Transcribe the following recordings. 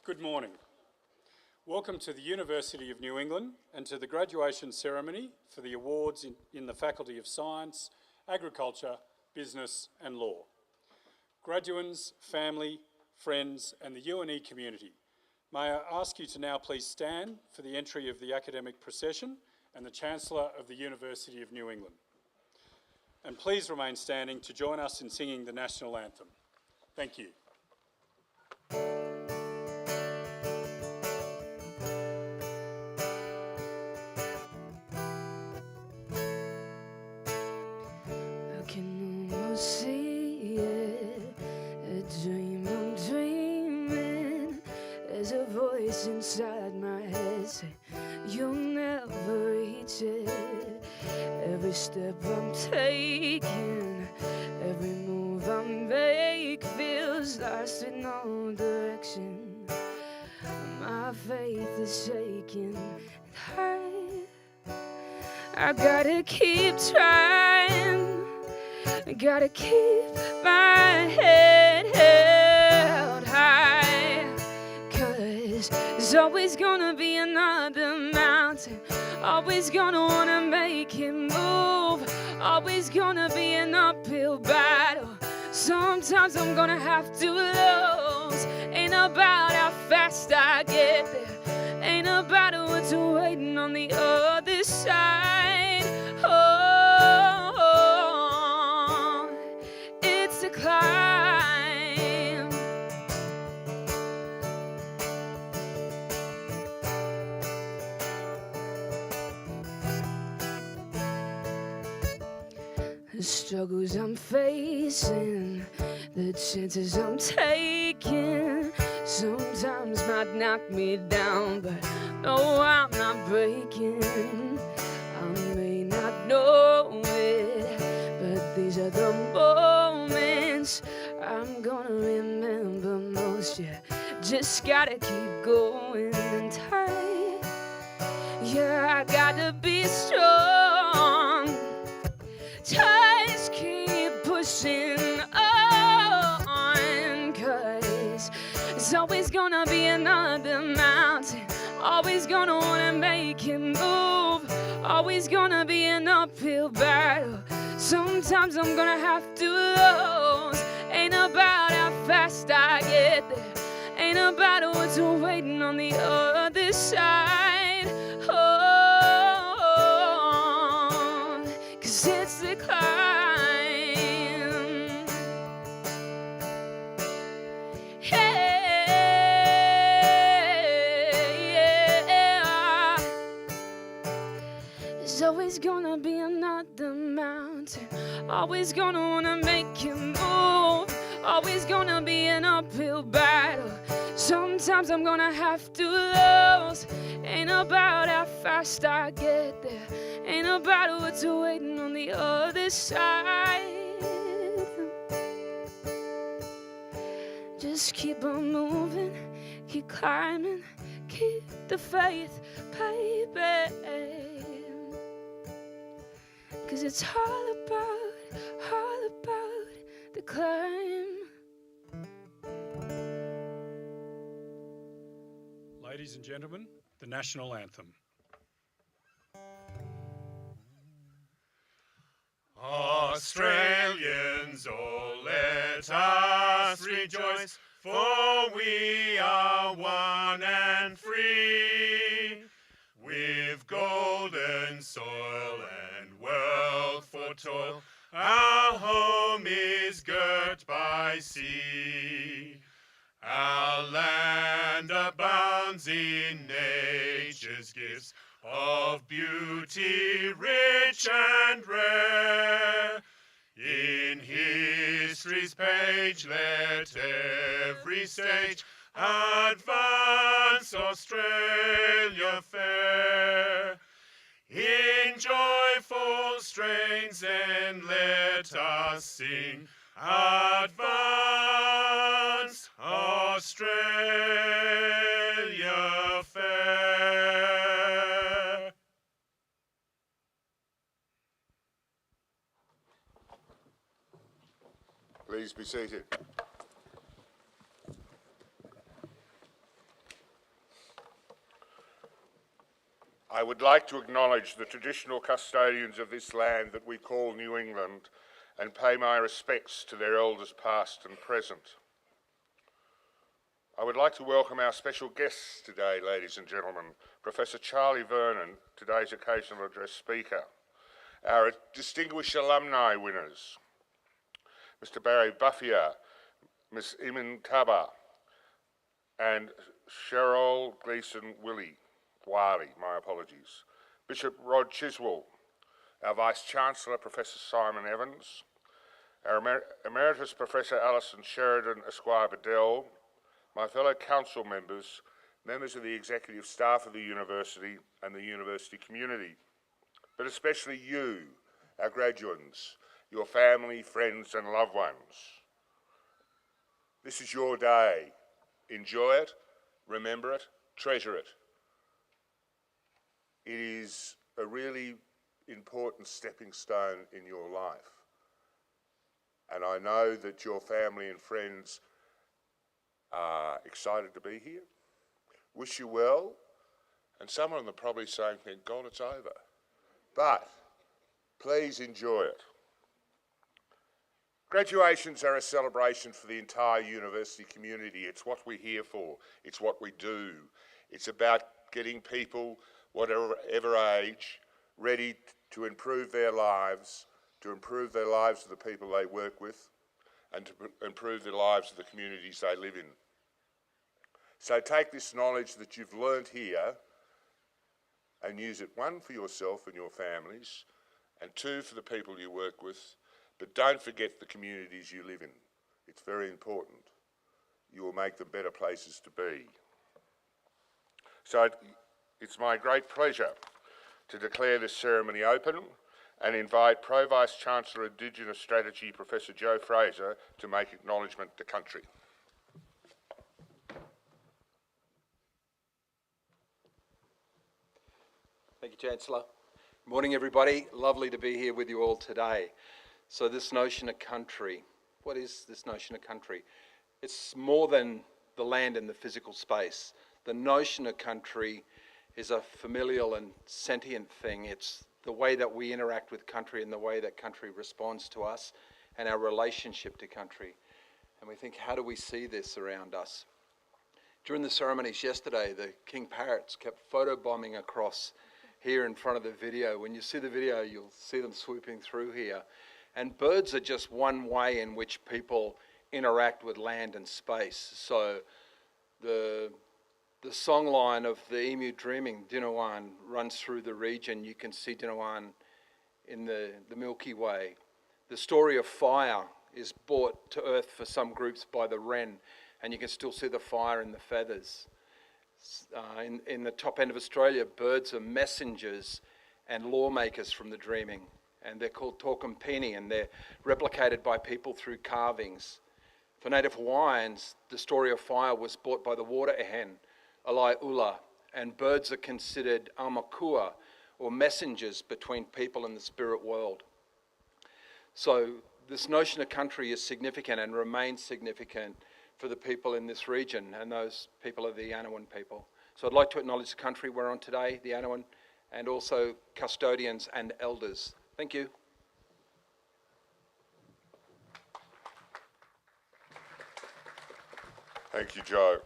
Good morning. Welcome to the University of New England and to the graduation ceremony for the awards in the Faculty of Science, Agriculture, Business and Law. Graduands, family, friends and the UNE community, may I ask you to now please stand for the entry of the academic procession and the Chancellor of the University of New England. And please remain standing to join us in singing the National Anthem. Thank you. See it, a dream I'm dreaming. There's a voice inside my head say, you'll never reach it. Every step I'm taking, every move I make feels lost with no direction. My faith is shaking, and I gotta keep trying. I gotta keep my head held high, 'cause there's always gonna be another mountain, always gonna wanna make it move, always gonna be an uphill battle. Sometimes I'm gonna have to lose. Ain't about how fast I get there, ain't about what's waiting on the other side. It's a climb. The struggles I'm facing, the chances I'm taking, sometimes might knock me down, but no, I'm not breaking. I may not know it, but these are the moments I'm gonna remember most. Yeah, just gotta keep going tight. Yeah, I gotta be strong. Just keep pushing on, 'cause there's always gonna be another mountain, always gonna wanna make it move, always gonna be an uphill battle. Sometimes I'm gonna have to lose. Ain't about how fast I get there, ain't about what's waiting on the other side. Oh, 'cause it's the climb. Yeah. There's always gonna be another mountain, always gonna wanna make you move, always gonna be an uphill battle. Sometimes I'm gonna have to lose. Ain't about how fast I get there, ain't about what's waiting on the other side. Just keep on moving, keep climbing, keep the faith, baby. 'Cause it's all about the climb. Ladies and gentlemen, the National Anthem. Australians, oh let us rejoice, for we are one and free, with golden soil and wealth for toil. Our home is girt by sea. Our land abounds in nature's gifts of beauty rich and rare. In history's page let every stage advance Australia fair. In joyful strains then let us sing, advance Australia fair. Please be seated. I would like to acknowledge the traditional custodians of this land that we call New England and pay my respects to their elders past and present. I would like to welcome our special guests today, ladies and gentlemen, Professor Charlie Veron, today's occasional address speaker, our distinguished alumni winners, Mr. Barry Buffier, Ms. Iman Kaba, and Cheryl Gleeson-Wally, my apologies, Bishop Rod Chiswell, our Vice-Chancellor, Professor Simon Evans, our Emeritus Professor Alison Sheridan Esquire Bedell, my fellow council members, members of the executive staff of the university and the university community, but especially you, our graduates, your family, friends and loved ones. This is your day. Enjoy it, remember it, treasure it. It is a really important stepping stone in your life. And I know that your family and friends are excited to be here, wish you well, and some of them are probably saying, thank God it's over. But please enjoy it. Graduations are a celebration for the entire university community. It's what we're here for. It's what we do. It's about getting people, whatever age, ready to improve their lives, to improve the lives of the people they work with, and to improve the lives of the communities they live in. So take this knowledge that you've learnt here and use it, one, for yourself and your families, and two, for the people you work with. But don't forget the communities you live in. It's very important. You will make them better places to be. So it's my great pleasure to declare this ceremony open and invite Pro Vice-Chancellor Indigenous Strategy, Professor Joe Fraser, to make acknowledgement to country. Thank you, Chancellor. Good morning, everybody. Lovely to be here with you all today. So this notion of country, what is this notion of country? It's more than the land and the physical space. The notion of country is a familial and sentient thing. It's the way that we interact with country and the way that country responds to us and our relationship to country. And we think, how do we see this around us? During the ceremonies yesterday, the king parrots kept photobombing across here in front of the video. When you see the video, you'll see them swooping through here. And birds are just one way in which people interact with land and space. So the songline of the emu dreaming, Dinawan, runs through the region. You can see Dinawan in the Milky Way. The story of fire is brought to earth for some groups by the wren, and you can still see the fire in the feathers. In the top end of Australia, birds are messengers and lawmakers from the dreaming, and they're called Torquempini, and they're replicated by people through carvings. For native Hawaiians, the story of fire was brought by the water hen, Alai Ula, and birds are considered aumakua, or messengers between people and the spirit world. So this notion of country is significant and remains significant for the people in this region, and those people are the Anawan people. So I'd like to acknowledge the country we're on today, the Anawan, and also custodians and elders. Thank you. Thank you, Joe.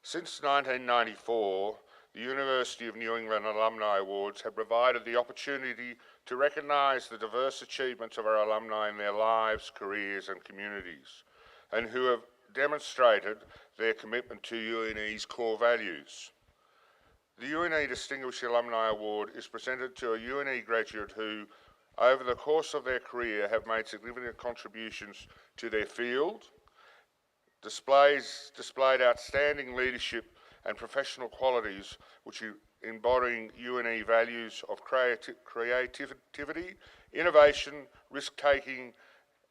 Since 1994, the University of New England Alumni Awards have provided the opportunity to recognise the diverse achievements of our alumni in their lives, careers and communities, and who have demonstrated their commitment to UNE's core values. The UNE Distinguished Alumni Award is presented to a UNE graduate who, over the course of their career, have made significant contributions to their field, displayed outstanding leadership and professional qualities which embodying UNE values of creativity, innovation, risk-taking,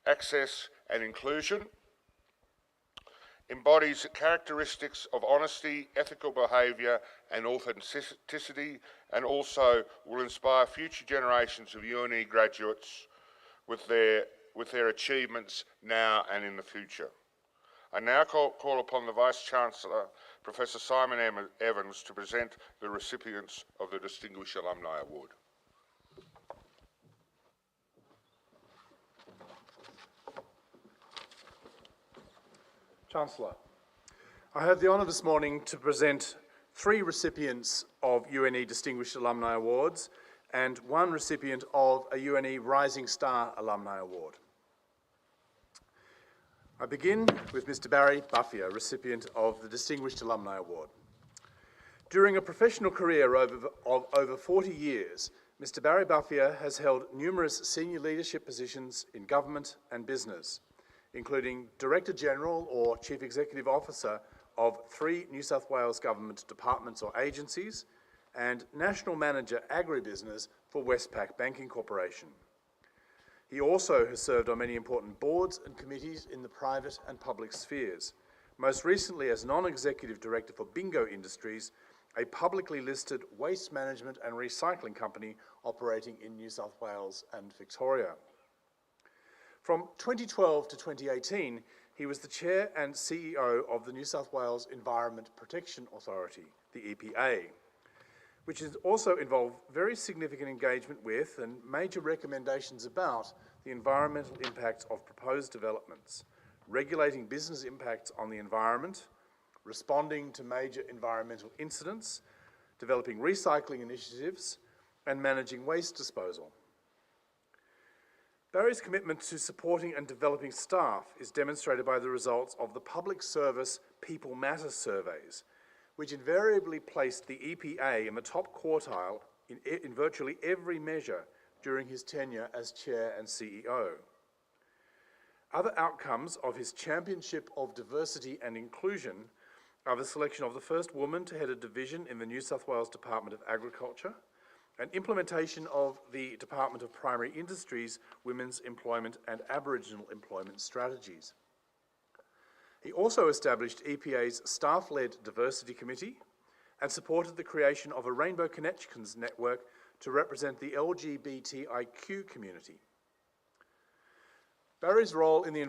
access and inclusion, embodies characteristics of honesty, ethical behaviour and authenticity, and also will inspire future generations of UNE graduates with their achievements now and in the future. I now call upon the Vice-Chancellor, Professor Simon Evans to present the recipients of the Distinguished Alumni Award. Chancellor, I have the honour this morning to present 3 recipients of UNE Distinguished Alumni Awards and 1 recipient of a UNE Rising Star Alumni Award. I begin with Mr. Barry Buffier, recipient of the Distinguished Alumni Award. During a professional career of over 40 years, Mr. Barry Buffier has held numerous senior leadership positions in government and business, including Director General or Chief Executive Officer of 3 New South Wales Government departments or agencies, and National Manager Agribusiness for Westpac Banking Corporation. He also has served on many important boards and committees in the private and public spheres, most recently as Non-Executive Director for Bingo Industries, a publicly listed waste management and recycling company operating in New South Wales and Victoria. From 2012 to 2018, he was the Chair and CEO of the New South Wales Environment Protection Authority, the EPA, which has also involved very significant engagement with and major recommendations about the environmental impacts of proposed developments, regulating business impacts on the environment, responding to major environmental incidents, developing recycling initiatives, and managing waste disposal. Barry's commitment to supporting and developing staff is demonstrated by the results of the Public Service People Matter surveys, which invariably placed the EPA in the top quartile in virtually every measure during his tenure as Chair and CEO. Other outcomes of his championship of diversity and inclusion are the selection of the first woman to head a division in the New South Wales Department of Agriculture, and implementation of the Department of Primary Industries Women's Employment and Aboriginal Employment Strategies. He also established EPA's staff-led diversity committee and supported the creation of a Rainbow Connections network to represent the LGBTIQ community. Barry's role in the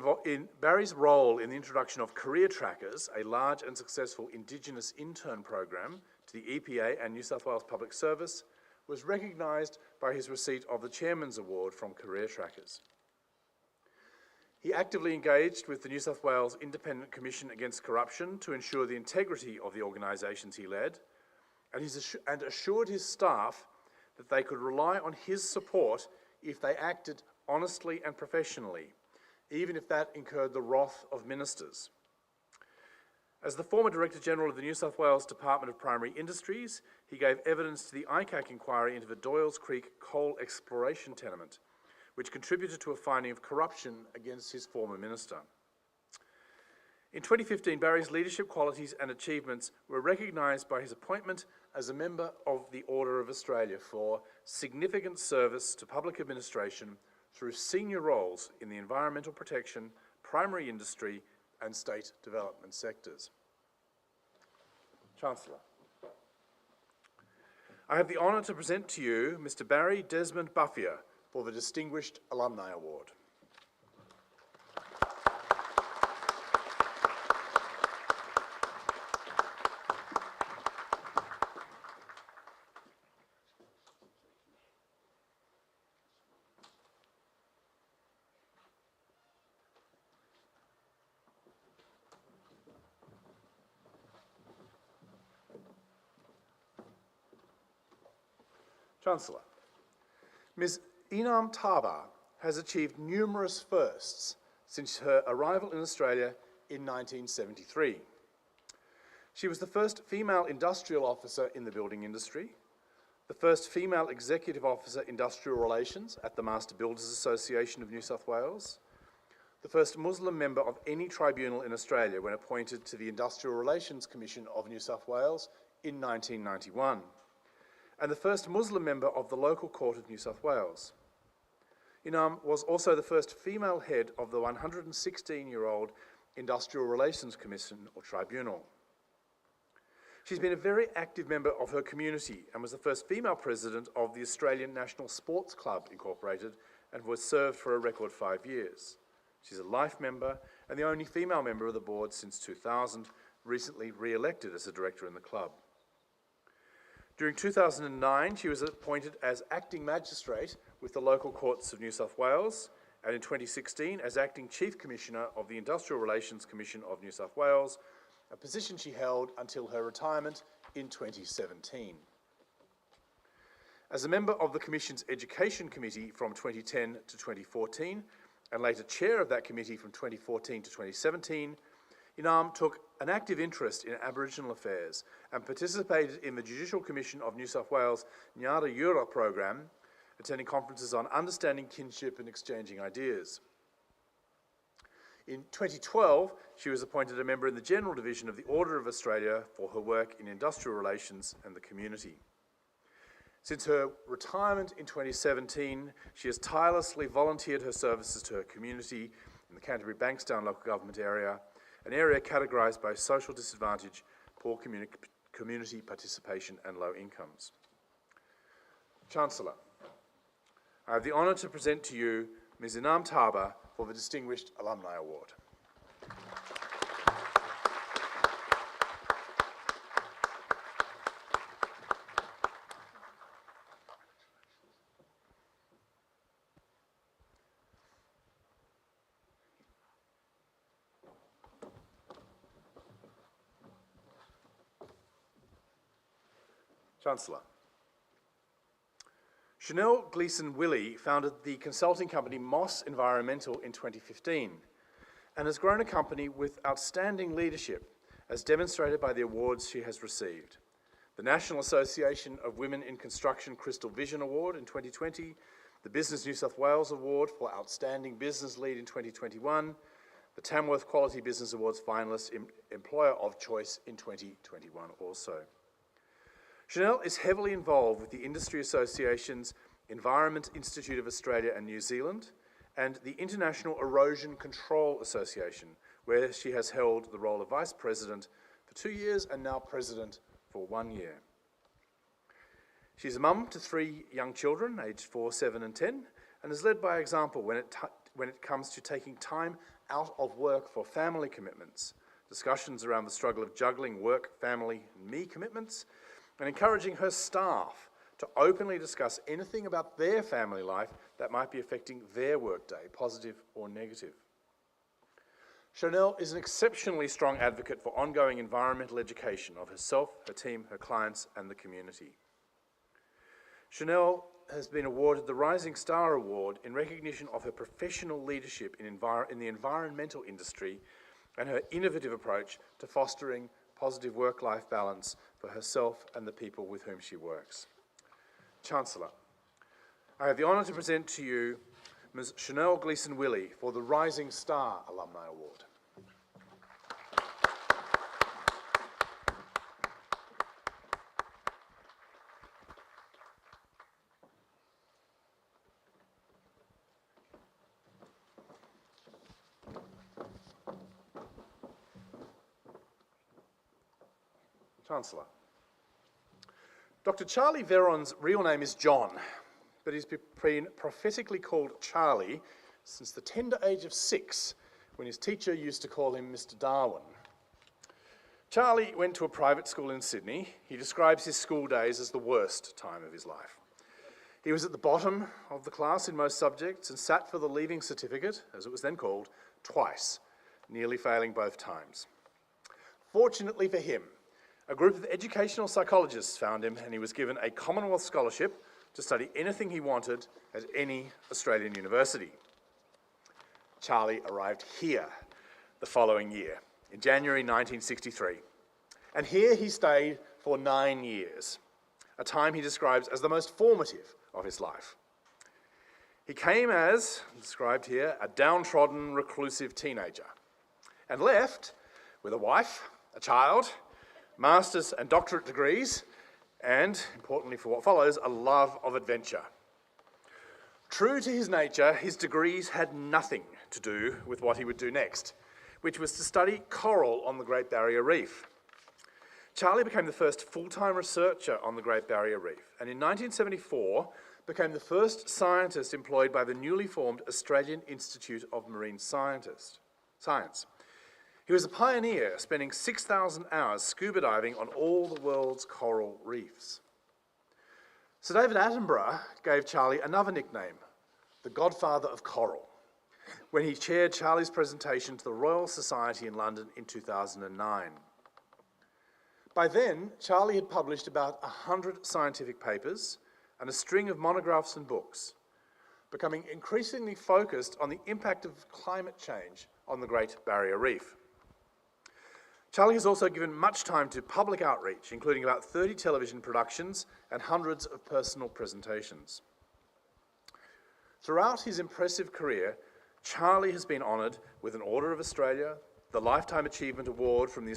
introduction of Career Trackers, a large and successful Indigenous intern program to the EPA and New South Wales Public Service, was recognised by his receipt of the Chairman's Award from Career Trackers. He actively engaged with the New South Wales Independent Commission Against Corruption to ensure the integrity of the organisations he led, and assured his staff that they could rely on his support if they acted honestly and professionally, even if that incurred the wrath of ministers. As the former Director General of the New South Wales Department of Primary Industries, he gave evidence to the ICAC inquiry into the Doyles Creek coal exploration tenement, which contributed to a finding of corruption against his former minister. In 2015, Barry's leadership qualities and achievements were recognised by his appointment as a member of the Order of Australia for significant service to public administration through senior roles in the environmental protection, primary industry, and state development sectors. Chancellor, I have the honour to present to you Mr. Barry Desmond Buffier for the Distinguished Alumni Award. Chancellor, Ms. Inam Taba has achieved numerous firsts since her arrival in Australia in 1973. She was the first female industrial officer in the building industry, the first female executive officer industrial relations at the Master Builders Association of New South Wales, the first Muslim member of any tribunal in Australia when appointed to the Industrial Relations Commission of New South Wales in 1991, and the first Muslim member of the local court of New South Wales. Inam was also the first female head of the 116-year-old Industrial Relations Commission or Tribunal. She's been a very active member of her community and was the first female president of the Australian National Sports Club Incorporated and was served for a record 5 years. She's a life member and the only female member of the board since 2000, recently re-elected as a director in the club. During 2009, she was appointed as acting magistrate with the local courts of New South Wales, and in 2016 as acting chief commissioner of the Industrial Relations Commission of New South Wales, a position she held until her retirement in 2017. As a member of the Commission's Education Committee from 2010 to 2014, and later chair of that committee from 2014 to 2017, Inam took an active interest in Aboriginal affairs and participated in the Judicial Commission of New South Wales Nyara Yura program, attending conferences on understanding kinship and exchanging ideas. In 2012, she was appointed a member in the General Division of the Order of Australia for her work in industrial relations and the community. Since her retirement in 2017, she has tirelessly volunteered her services to her community in the Canterbury Bankstown local government area, an area categorised by social disadvantage, poor community participation and low incomes. Chancellor, I have the honour to present to you Ms. Inam Taba for the Distinguished Alumni Award. Chancellor. Chanel Gleeson-Willey founded the consulting company Moss Environmental in 2015 and has grown a company with outstanding leadership as demonstrated by the awards she has received. The National Association of Women in Construction Crystal Vision Award in 2020, the Business New South Wales Award for Outstanding Business Lead in 2021, the Tamworth Quality Business Awards finalist Employer of Choice in 2021 also. Chanel is heavily involved with the Industry Association's Environment Institute of Australia and New Zealand and the International Erosion Control Association, where she has held the role of Vice President for 2 years and now President for 1 year. She's a mum to 3 young children, aged 4, 7 and 10, and has led by example when it comes to taking time out of work for family commitments, discussions around the struggle of juggling work, family and me commitments, and encouraging her staff to openly discuss anything about their family life that might be affecting their workday, positive or negative. Chanel is an exceptionally strong advocate for ongoing environmental education of herself, her team, her clients, and the community. Chanel has been awarded the Rising Star Award in recognition of her professional leadership in the environmental industry and her innovative approach to fostering positive work-life balance for herself and the people with whom she works. Chancellor, I have the honour to present to you Ms. Chanel Gleeson-Willey for the Rising Star Alumni Award. Chancellor. Dr. Charlie Veron's real name is John, but he's been prophetically called Charlie since the tender age of 6, when his teacher used to call him Mr. Darwin. Charlie went to a private school in Sydney. He describes his school days as the worst time of his life. He was at the bottom of the class in most subjects and sat for the leaving certificate, as it was then called, twice, nearly failing both times. Fortunately for him, a group of educational psychologists found him and he was given a Commonwealth scholarship to study anything he wanted at any Australian university. Charlie arrived here the following year, in January 1963, and here he stayed for 9 years, a time he describes as the most formative of his life. He came as, described here, a downtrodden, reclusive teenager, and left with a wife, a child, master's and doctorate degrees, and, importantly for what follows, a love of adventure. True to his nature, his degrees had nothing to do with what he would do next, which was to study coral on the Great Barrier Reef. Charlie became the first full-time researcher on the Great Barrier Reef, and in 1974 became the first scientist employed by the newly formed Australian Institute of Marine Science. He was a pioneer, spending 6,000 hours scuba diving on all the world's coral reefs. Sir David Attenborough gave Charlie another nickname, the Godfather of Coral, when he chaired Charlie's presentation to the Royal Society in London in 2009. By then, Charlie had published about 100 scientific papers and a string of monographs and books, becoming increasingly focused on the impact of climate change on the Great Barrier Reef. Charlie has also given much time to public outreach, including about 30 television productions and hundreds of personal presentations. Throughout his impressive career, Charlie has been honoured with an Order of Australia, the Lifetime Achievement Award from the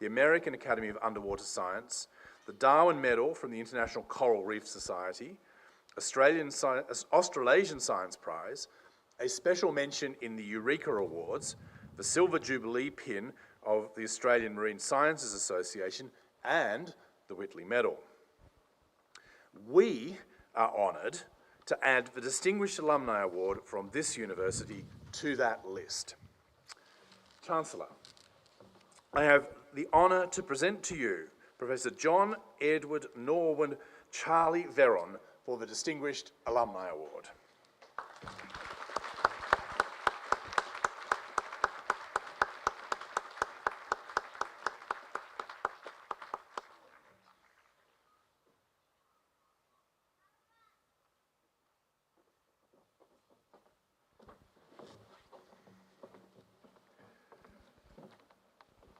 the American Academy of Underwater Science, the Darwin Medal from the International Coral Reef Society, Australasian Science Prize, a special mention in the Eureka Awards, the Silver Jubilee Pin of the Australian Marine Sciences Association, and the Whitley Medal. We are honoured to add the Distinguished Alumni Award from this university to that list. Chancellor, I have the honour to present to you Professor John Edward Norwood Charlie Veron for the Distinguished Alumni Award.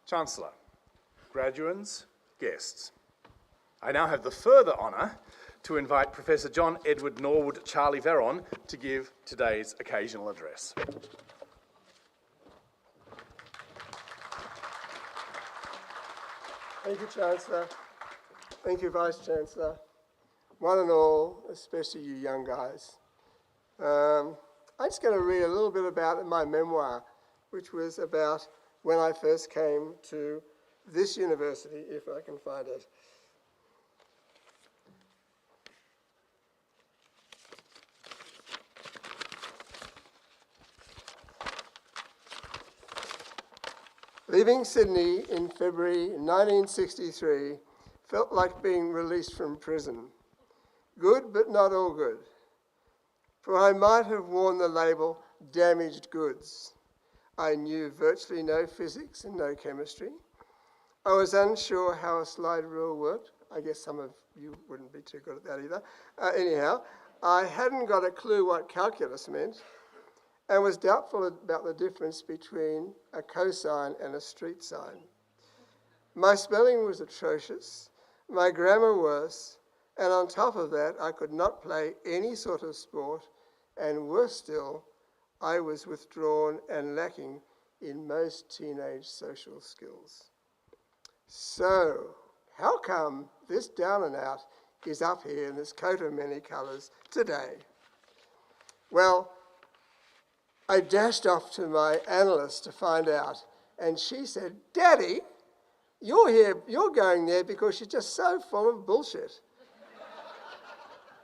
Chancellor, graduands, guests, I now have the further honour to invite Professor John Edward Norwood Charlie Veron to give today's occasional address. Thank you, Chancellor. Thank you, Vice-Chancellor. One and all, especially you young guys. I'm just going to read a little bit about my memoir, which was about when I first came to this university, if I can find it. Leaving Sydney in February 1963 felt like being released from prison. Good, but not all good. For I might have worn the label damaged goods. I knew virtually no physics and no chemistry. I was unsure how a slide rule worked. I guess some of you wouldn't be too good at that either. Anyhow, I hadn't got a clue what calculus meant and was doubtful about the difference between a cosine and a street sign. My spelling was atrocious, my grammar worse, and on top of that, I could not play any sort of sport, and worse still, I was withdrawn and lacking in most teenage social skills. So, how come this down and out is up here in this coat of many colours today? Well, I dashed off to my analyst to find out, and she said, "Daddy, you're going there because you're just so full of bullshit."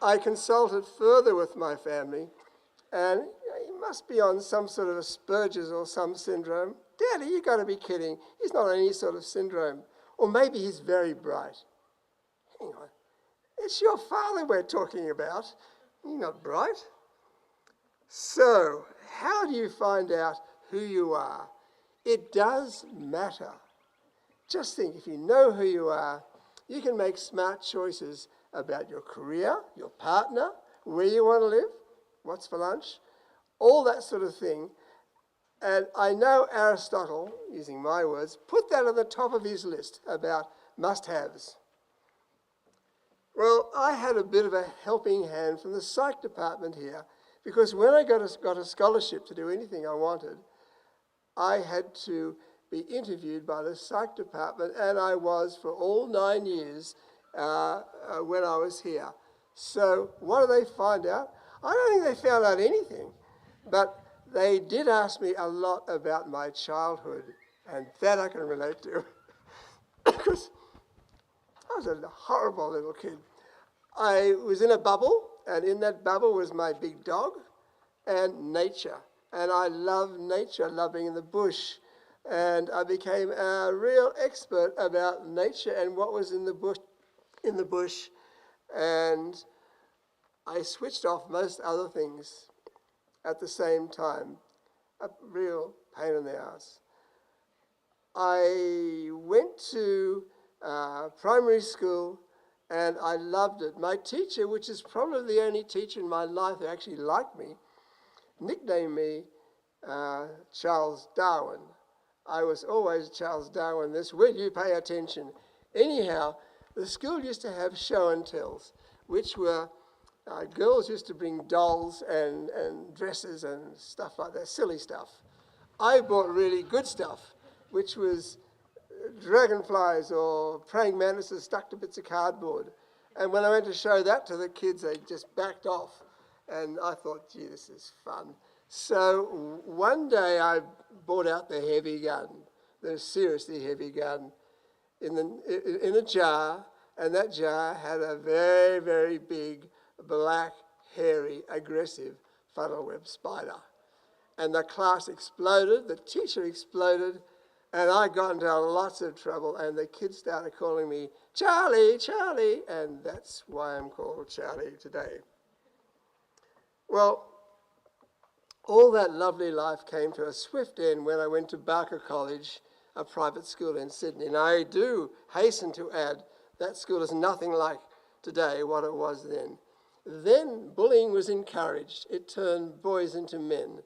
I consulted further with my family, and he must be on some sort of Asperger's or some syndrome. "Daddy, you got to be kidding. He's not on any sort of syndrome. Or maybe he's very bright." Hang on. It's your father we're talking about. You're not bright. So, how do you find out who you are? It does matter. Just think, if you know who you are, you can make smart choices about your career, your partner, where you want to live, what's for lunch, all that sort of thing. And I know Aristotle, using my words, put that at the top of his list about must-haves. Well, I had a bit of a helping hand from the psych department here, because when I got a scholarship to do anything I wanted, I had to be interviewed by the psych department, and I was for all 9 years when I was here. So what do they find out? I don't think they found out anything, but they did ask me a lot about my childhood, and that I can relate to, because I was a horrible little kid. I was in a bubble, and in that bubble was my big dog and nature. and I love nature. I love being in the bush. And I became a real expert about nature and what was in the bush. And I switched off most other things at the same time. A real pain in the ass. I went to primary school and I loved it. My teacher, which is probably the only teacher in my life who actually liked me, nicknamed me Charles Darwin. I was always Charles Darwin this. Will you pay attention? Anyhow, the school used to have show and tells, which were girls used to bring dolls and dresses and stuff like that, silly stuff. I bought really good stuff, which was dragonflies or praying mantises stuck to bits of cardboard. And when I went to show that to the kids, they just backed off. And I thought, gee, this is fun. So one day I brought out the heavy gun, the seriously heavy gun, in a jar, and that jar had a very, very big, black, hairy, aggressive funnel web spider. And the class exploded, the teacher exploded, and I got into lots of trouble, and the kids started calling me Charlie, Charlie, and that's why I'm called Charlie today. Well, all that lovely life came to a swift end when I went to Barker College, a private school in Sydney. And I do hasten to add, that school is nothing like today what it was then. Then bullying was encouraged. It turned boys into men.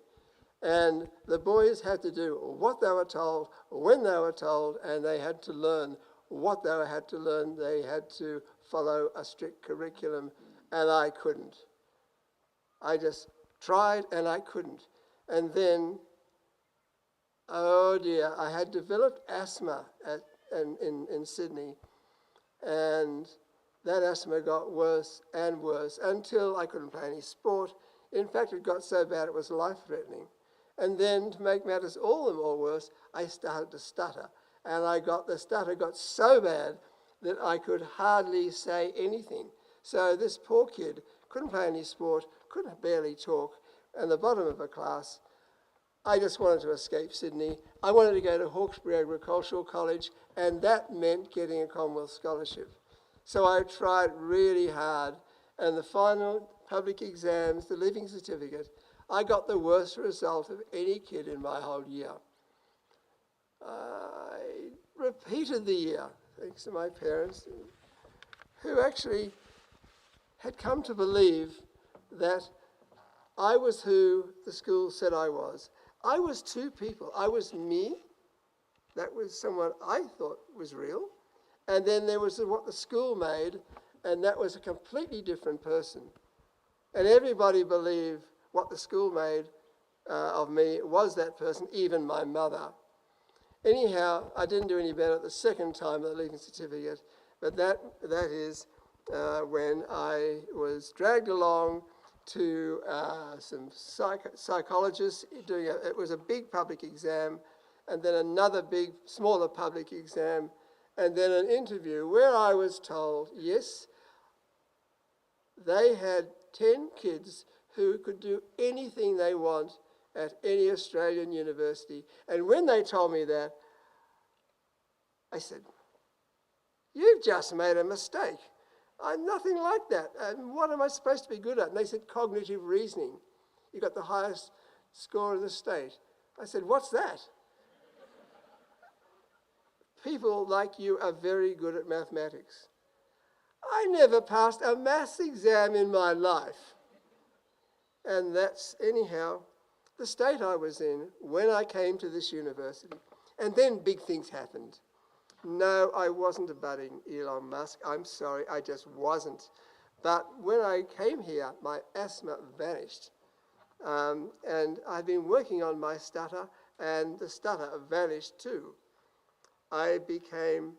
And the boys had to do what they were told, when they were told, and they had to learn what they had to learn. They had to follow a strict curriculum, and I couldn't. I just tried and I couldn't. And then, oh dear, I had developed asthma in Sydney, and that asthma got worse and worse until I couldn't play any sport. In fact, it got so bad it was life-threatening. And then, to make matters all the more worse, I started to stutter. And the stutter got so bad that I could hardly say anything. So this poor kid couldn't play any sport, couldn't barely talk, and the bottom of a class. I just wanted to escape Sydney. I wanted to go to Hawkesbury Agricultural College, and that meant getting a Commonwealth Scholarship. So I tried really hard, and the final public exams, the Leaving Certificate, I got the worst result of any kid in my whole year. I repeated the year, thanks to my parents, who actually had come to believe that I was who the school said I was. I was two people. I was me, that was someone I thought was real, and then there was what the school made, and that was a completely different person. And everybody believed what the school made of me was that person, even my mother. Anyhow, I didn't do any better the second time at the Leaving Certificate, but that is when I was dragged along to some psychologists doing it was a big public exam, and then another big, smaller public exam, and then an interview where I was told, yes, they had 10 kids who could do anything they want at any Australian university. And when they told me that, I said, you've just made a mistake. I'm nothing like that. And what am I supposed to be good at? And they said, cognitive reasoning. You got the highest score in the state. I said, what's that? People like you are very good at mathematics. I never passed a maths exam in my life. And that's, anyhow, the state I was in when I came to this university. And then big things happened. No, I wasn't a budding Elon Musk. I'm sorry, I just wasn't. But when I came here, my asthma vanished. And I've been working on my stutter, and the stutter vanished too. I became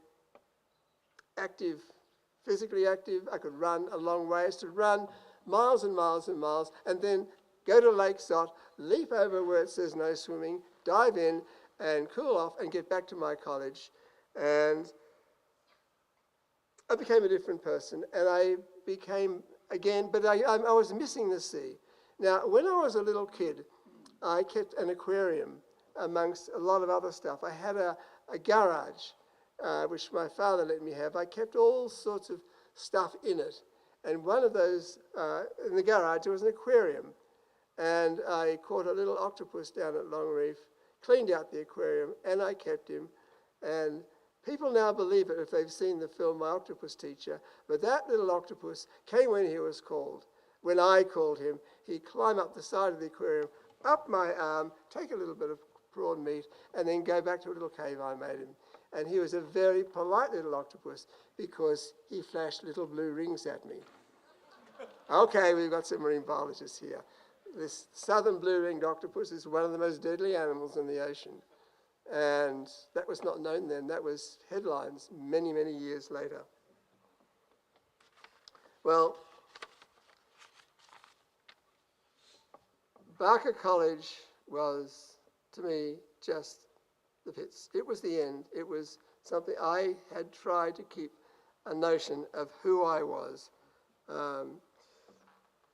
active, physically active. I could run a long way. I used to run miles and miles and miles, and then go to Lake Sot, leap over where it says no swimming, dive in and cool off and get back to my college. And I became a different person, and I became, again, but I was missing the sea. Now, when I was a little kid, I kept an aquarium amongst a lot of other stuff. I had a garage, which my father let me have. I kept all sorts of stuff in it. And one of those, in the garage, there was an aquarium. And I caught a little octopus down at Long Reef, cleaned out the aquarium, and I kept him. And people now believe it if they've seen the film My Octopus Teacher, but that little octopus came when he was called. When I called him, he'd climb up the side of the aquarium, up my arm, take a little bit of prawn meat, and then go back to a little cave I made him. And he was a very polite little octopus because he flashed little blue rings at me. Okay, we've got some marine biologists here. This southern blue-ringed octopus is one of the most deadly animals in the ocean. And that was not known then. That was headlines many, many years later. Well, Barker College was, to me, just the pits. It was the end. It was something I had tried to keep a notion of who I was.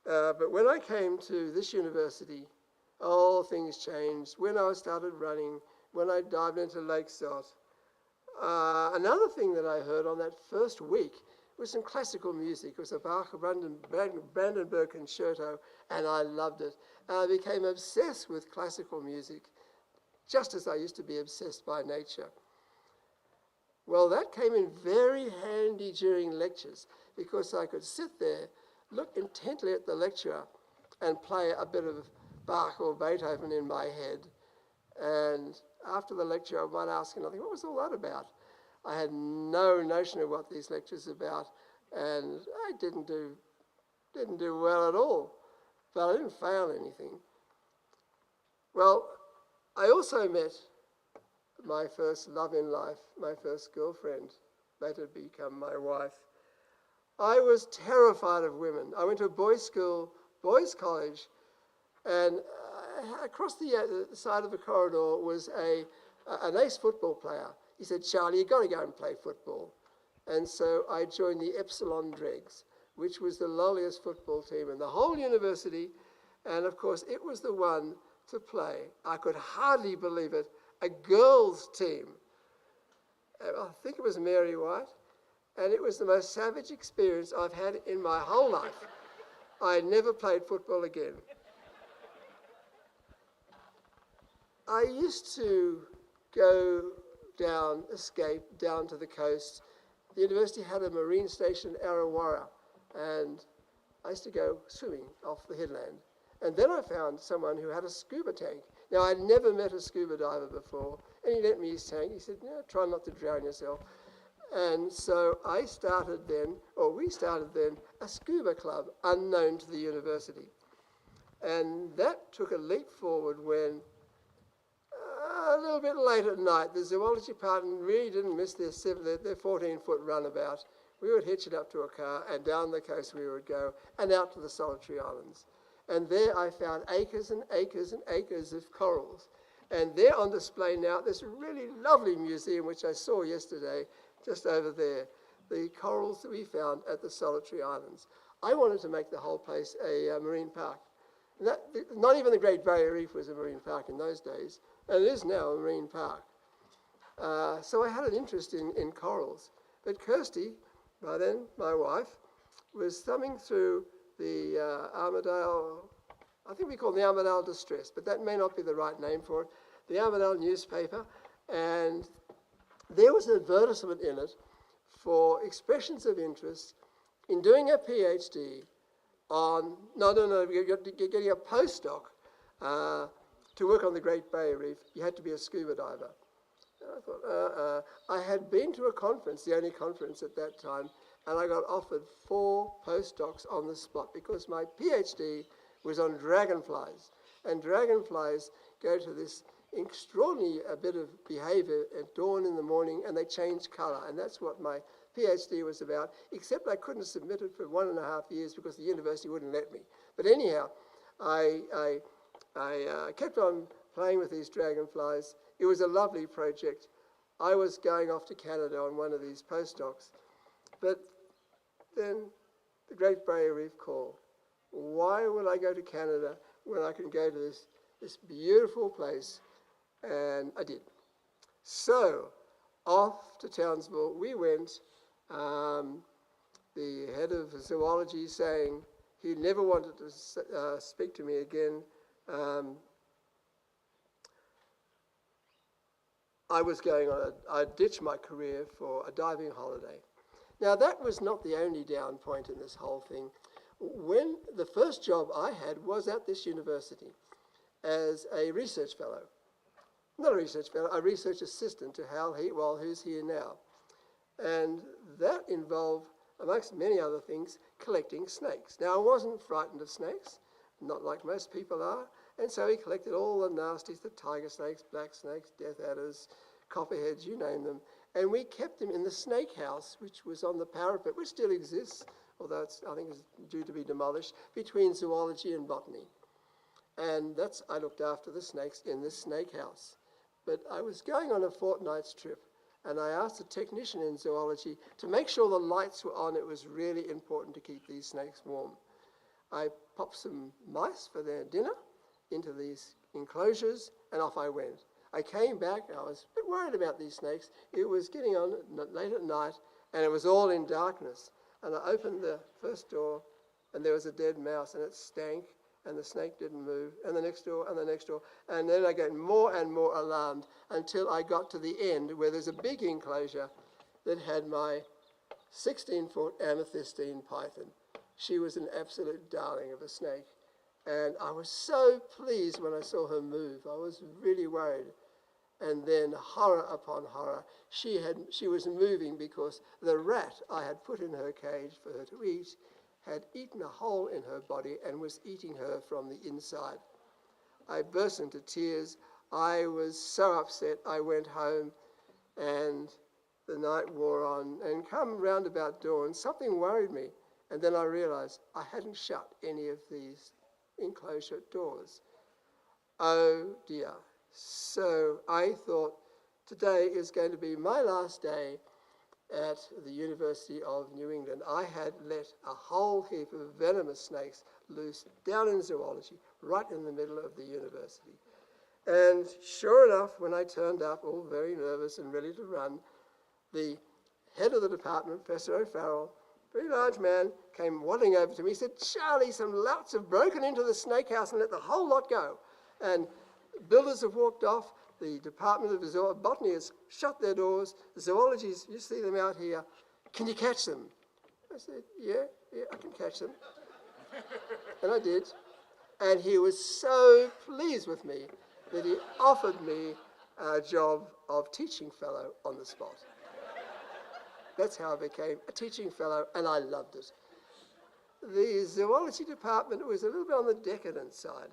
But when I came to this university, all things changed. When I started running, when I dived into Lake Salt. Another thing that I heard on that first week was some classical music. It was a Bach Brandenburg concerto, and I loved it. And I became obsessed with classical music, just as I used to be obsessed by nature. Well, that came in very handy during lectures, because I could sit there, look intently at the lecturer, and play a bit of Bach or Beethoven in my head. And after the lecture, I might ask another, what was all that about? I had no notion of what these lectures were about, and I didn't do well at all, but I didn't fail anything. Well, I also met my first love in life, my first girlfriend, later become my wife. I was terrified of women. I went to a boys' school, boys' college, and across the side of the corridor was an ace football player. He said, Charlie, you've got to go and play football. And so I joined the Epsilon Dregs, which was the lowliest football team in the whole university. And of course, it was the one to play. I could hardly believe it, a girls' team. I think it was Mary White. And it was the most savage experience I've had in my whole life. I never played football again. I used to escape down to the coast. The university had a marine station, Arrawarra, and I used to go swimming off the headland. And then I found someone who had a scuba tank. Now, I'd never met a scuba diver before, and he lent me his tank. He said, no, try not to drown yourself. And so we started then, a scuba club unknown to the university. And that took a leap forward when, a little bit late at night, the zoology department really didn't miss their 14-foot runabout. We would hitch it up to a car, and down the coast we would go, and out to the Solitary Islands. And there I found acres and acres and acres of corals. And they're on display now at this really lovely museum, which I saw yesterday, just over there, the corals that we found at the Solitary Islands. I wanted to make the whole place a marine park. And not even the Great Barrier Reef was a marine park in those days, and it is now a marine park. So I had an interest in corals. But Kirsty, by then my wife, was thumbing through the Armidale, I think we call it the Armidale Distress, but that may not be the right name for it, the Armidale newspaper, and there was an advertisement in it for expressions of interest in doing a PhD on, getting a postdoc to work on the Great Barrier Reef. You had to be a scuba diver. And I thought, I had been to a conference, the only conference at that time, and I got offered 4 postdocs on the spot because my PhD was on dragonflies. And dragonflies go to this extraordinary bit of behavior at dawn in the morning, and they change color, and that's what my PhD was about, except I couldn't submit it for 1.5 years because the university wouldn't let me. But anyhow, I kept on playing with these dragonflies. It was a lovely project. I was going off to Canada on one of these postdocs, but then the Great Barrier Reef called. Why would I go to Canada when I can go to this this beautiful place, and I did. So, off to Townsville we went, the head of zoology saying he never wanted to speak to me again. I ditched my career for a diving holiday. Now that was not the only down point in this whole thing. When the first job I had was at this university as a research fellow. Not a research fellow, a research assistant to Hal Heatwell, who's here now. And that involved, amongst many other things, collecting snakes. Now, I wasn't frightened of snakes, not like most people are, and so he collected all the nasties, the tiger snakes, black snakes, death adders, copperheads, you name them, and we kept them in the snake house, which was on the parapet, which still exists, although I think it's due to be demolished, between zoology and botany. And I looked after the snakes in this snake house. But I was going on a fortnight's trip, and I asked a technician in zoology to make sure the lights were on. It was really important to keep these snakes warm. I popped some mice for their dinner into these enclosures, and off I went. I came back, I was a bit worried about these snakes. It was getting on late at night, and it was all in darkness. And I opened the first door, and there was a dead mouse, and it stank, and the snake didn't move, and the next door, and the next door. And then I got more and more alarmed until I got to the end where there's a big enclosure that had my 16-foot amethystine python. She was an absolute darling of a snake. And I was so pleased when I saw her move. I was really worried. And then horror upon horror. She was moving because the rat I had put in her cage for her to eat had eaten a hole in her body and was eating her from the inside. I burst into tears. I was so upset. I went home and the night wore on, and come round about dawn, something worried me. And then I realized I hadn't shut any of these enclosure doors. Oh dear. So I thought today is going to be my last day at the University of New England. I had let a whole heap of venomous snakes loose down in zoology, right in the middle of the university. And sure enough, when I turned up, all very nervous and ready to run, the head of the department, Professor O'Farrell, very large man, came waddling over to me. He said, "Charlie, some louts have broken into the snake house and let the whole lot go. And builders have walked off. The Department of Botany has shut their doors. The zoologists, you see them out here. Can you catch them?" I said, yeah, I can catch them. And I did. And he was so pleased with me that he offered me a job of teaching fellow on the spot. That's how I became a teaching fellow, and I loved it. The zoology department was a little bit on the decadent side.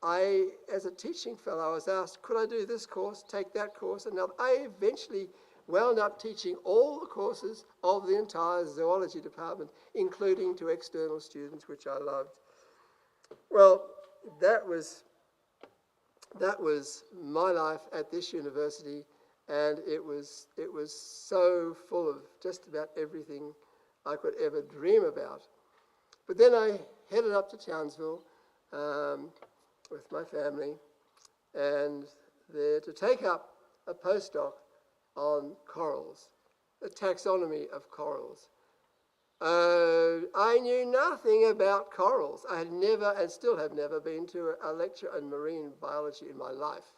As a teaching fellow, I was asked, could I do this course, take that course, and I eventually wound up teaching all the courses of the entire zoology department, including to external students, which I loved. Well, that was my life at this university, and it was so full of just about everything I could ever dream about. But then I headed up to Townsville with my family, and there to take up a postdoc on corals, the taxonomy of corals. I knew nothing about corals. I had never, and still have never, been to a lecture on marine biology in my life.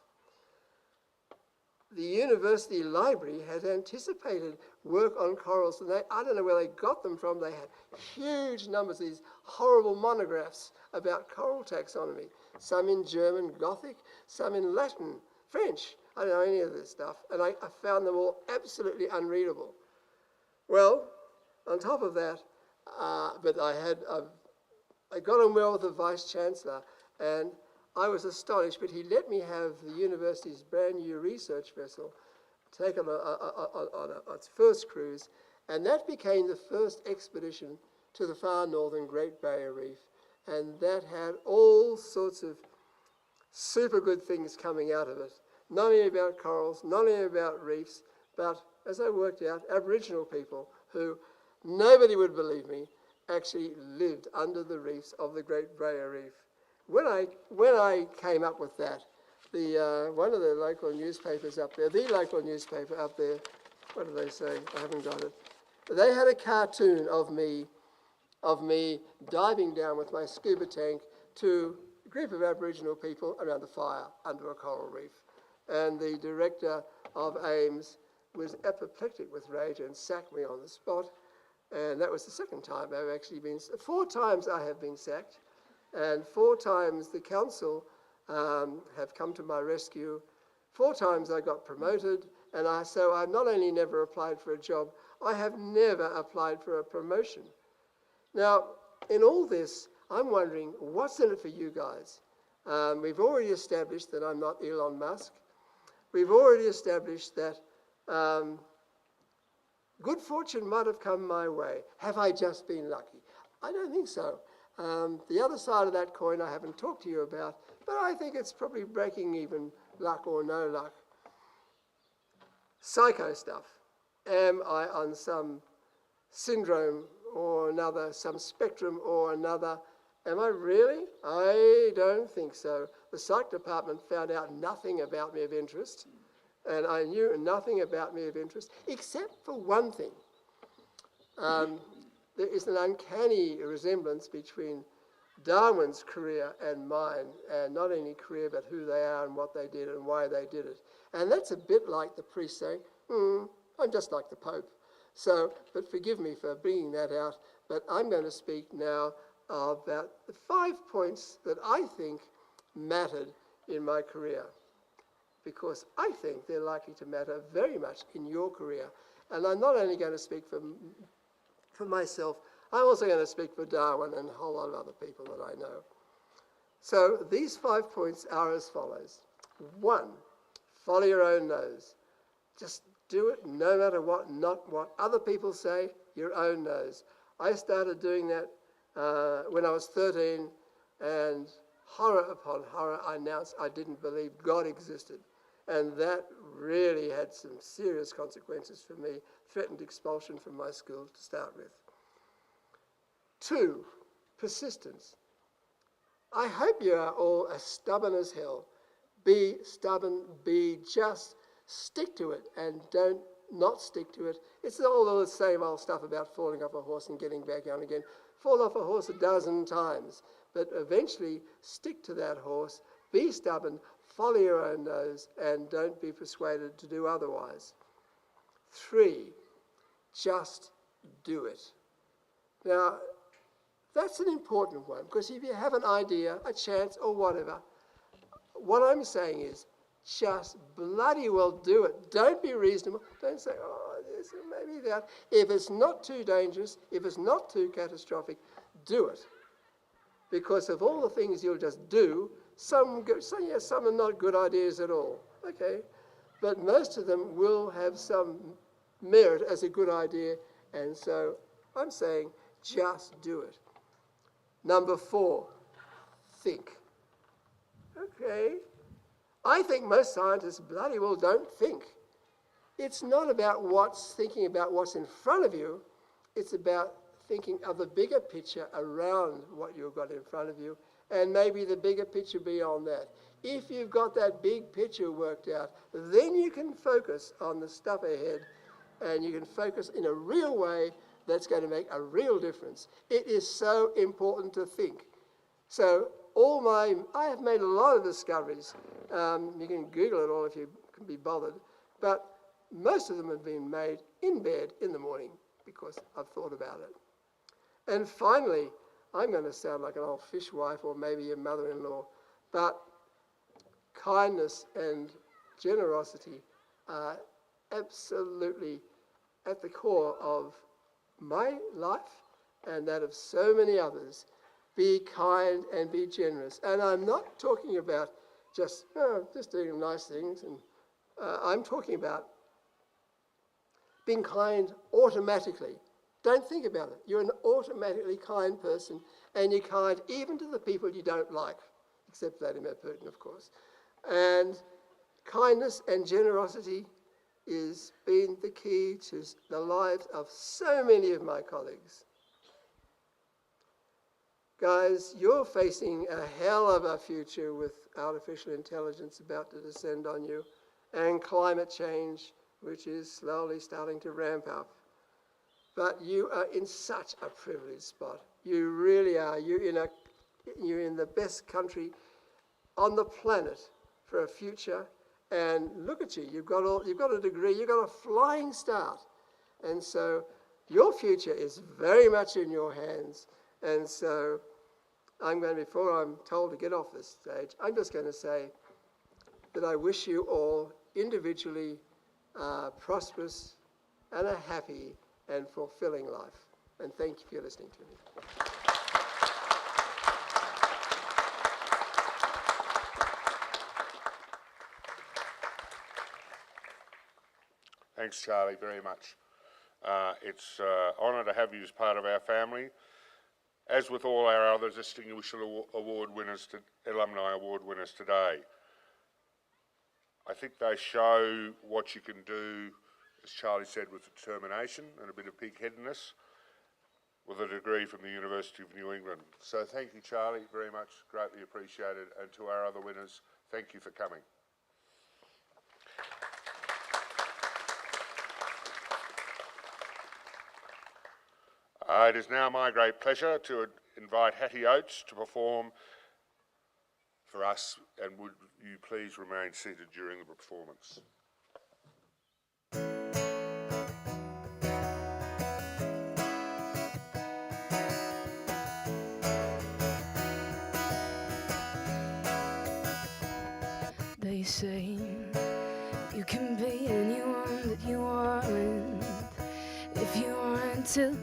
The university library had anticipated work on corals, and I don't know where they got them from. They had huge numbers, these horrible monographs about coral taxonomy, some in German Gothic, some in Latin, French. I don't know any of this stuff, and I found them all absolutely unreadable. Well, on top of that, but I got on well with the Vice-Chancellor, and I was astonished, but he let me have the university's brand new research vessel take on its first cruise, and that became the first expedition to the far northern Great Barrier Reef, and that had all sorts of super good things coming out of it, not only about corals, not only about reefs, but, as I worked out, Aboriginal people who, nobody would believe me, actually lived under the reefs of the Great Barrier Reef. when I came up with that, one of the local newspapers up there, the local newspaper up there, what do they say? I haven't got it. They had a cartoon of me diving down with my scuba tank to a group of Aboriginal people around the fire under a coral reef. And the director of AIMS was apoplectic with rage and sacked me on the spot. And that was the second time I've actually been, 4 times I have been sacked, and 4 times the council have come to my rescue. 4 times I got promoted, and so I've not only never applied for a job, I have never applied for a promotion. Now, in all this, I'm wondering, what's in it for you guys? We've already established that I'm not Elon Musk. We've already established that good fortune might have come my way. Have I just been lucky? I don't think so. The other side of that coin I haven't talked to you about, but I think it's probably breaking even, luck or no luck. Psycho stuff. Am I on some syndrome or another, some spectrum or another? Am I really? I don't think so. The psych department found out nothing about me of interest, and I knew nothing about me of interest, except for one thing. There is an uncanny resemblance between Darwin's career and mine, and not only career, but who they are and what they did and why they did it. And that's a bit like the priest saying, I'm just like the Pope. So, but forgive me for bringing that out, but I'm going to speak now about the 5 points that I think mattered in my career, because I think they're likely to matter very much in your career. And I'm not only going to speak for myself, I'm also going to speak for Darwin and a whole lot of other people that I know. So these 5 points are as follows. 1, follow your own nose. Just do it no matter what, not what other people say, your own nose. I started doing that when I was 13, and horror upon horror, I announced I didn't believe God existed. And that really had some serious consequences for me, threatened expulsion from my school to start with. 2, persistence. I hope you are all as stubborn as hell. Be stubborn, just stick to it, and don't not stick to it. It's all the same old stuff about falling off a horse and getting back on again. Fall off a horse 12 times, but eventually stick to that horse, be stubborn, follow your own nose, and don't be persuaded to do otherwise. 3, just do it. Now, that's an important one, because if you have an idea, a chance, or whatever, what I'm saying is, just bloody well do it. Don't be reasonable. Don't say, oh, this or maybe that. If it's not too dangerous, if it's not too catastrophic, do it. Because of all the things you'll just do, some are not good ideas at all. Okay, but most of them will have some merit as a good idea, and so I'm saying just do it. Number 4, think. Okay. I think most scientists bloody well don't think. It's not about thinking about what's in front of you. It's about thinking of the bigger picture around what you've got in front of you, and maybe the bigger picture beyond that. If you've got that big picture worked out, then you can focus on the stuff ahead, and you can focus in a real way that's going to make a real difference. It is so important to think. So I have made a lot of discoveries. You can Google it all if you can be bothered, but most of them have been made in bed in the morning because I've thought about it. And finally, I'm going to sound like an old fishwife or maybe a mother-in-law, but kindness and generosity are absolutely at the core of my life and that of so many others. Be kind and be generous. And I'm not talking about just doing nice things. And I'm talking about being kind automatically. Don't think about it. You're an automatically kind person, and you're kind even to the people you don't like, except Vladimir Putin, of course. And kindness and generosity has been the key to the lives of so many of my colleagues. Guys, you're facing a hell of a future with artificial intelligence about to descend on you, and climate change, which is slowly starting to ramp up. But you are in such a privileged spot. You really are. You're in the best country on the planet for a future. And look at you. You've got a degree. You've got a flying start. And so your future is very much in your hands. And so before I'm told to get off this stage, I'm just going to say that I wish you all individually prosperous and a happy and fulfilling life. And thank you for listening to me. Thanks, Charlie, very much. It's an honour to have you as part of our family. As with all our other distinguished award winners, alumni award winners today, I think they show what you can do, as Charlie said, with determination and a bit of pig-headedness, with a degree from the University of New England. So thank you, Charlie, very much, greatly appreciated. And to our other winners, thank you for coming. It is now my great pleasure to invite Hattie Oates to perform for us, and would you please remain seated during the performance. They say you can be anyone that you want if you want to.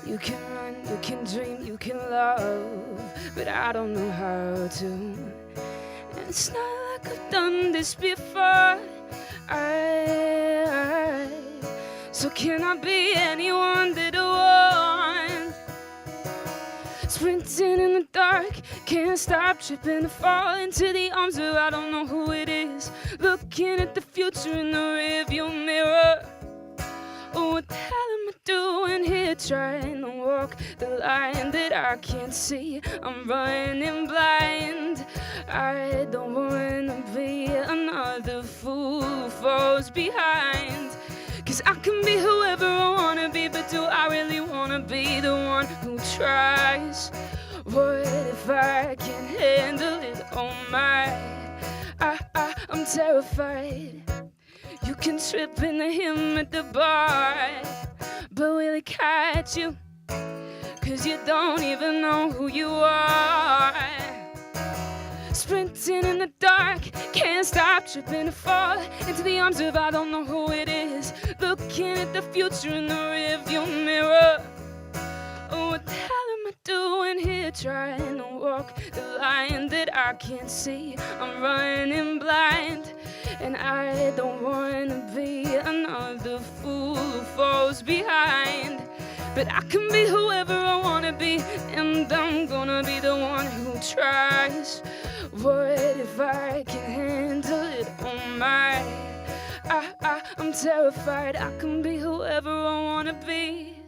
You can run, you can dream, you can love, but I don't know how to. And it's not like I've done this before. So can I be anyone that I want? Sprinting in the dark, can't stop tripping to fall into the arms of I don't know who it is. Looking at the future in the rearview mirror. Oh, what the hell am I doing here, trying to walk the line that I can't see? I'm running blind. I don't wanna be another fool who falls behind. 'Cause I can be whoever I wanna be, but do I really wanna be the one who tries? What if I can't handle it? Oh my, I'm terrified. You can trip into him at the bar, but will he catch you? 'Cause you don't even know who you are. Sprinting in the dark, can't stop tripping to fall into the arms of I don't know who it is. Looking at the future in the rearview mirror. Oh, what the hell am I doing here, trying to walk the line that I can't see? I'm running blind. And I don't wanna be another fool who falls behind. But I can be whoever I wanna be, and I'm gonna be the one who tries. What if I can handle it? Oh my, I'm terrified. I can be whoever I wanna be.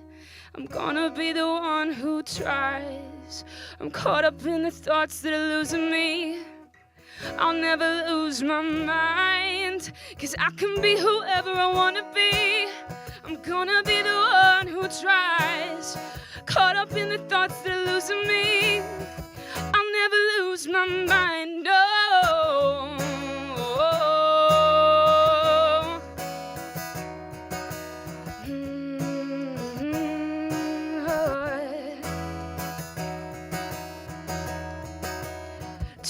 I'm gonna be the one who tries. I'm caught up in the thoughts that are losing me. I'll never lose my mind, 'cause I can be whoever I wanna be. I'm gonna be the one who tries. Caught up in the thoughts that are losing me. I'll never lose my mind, no.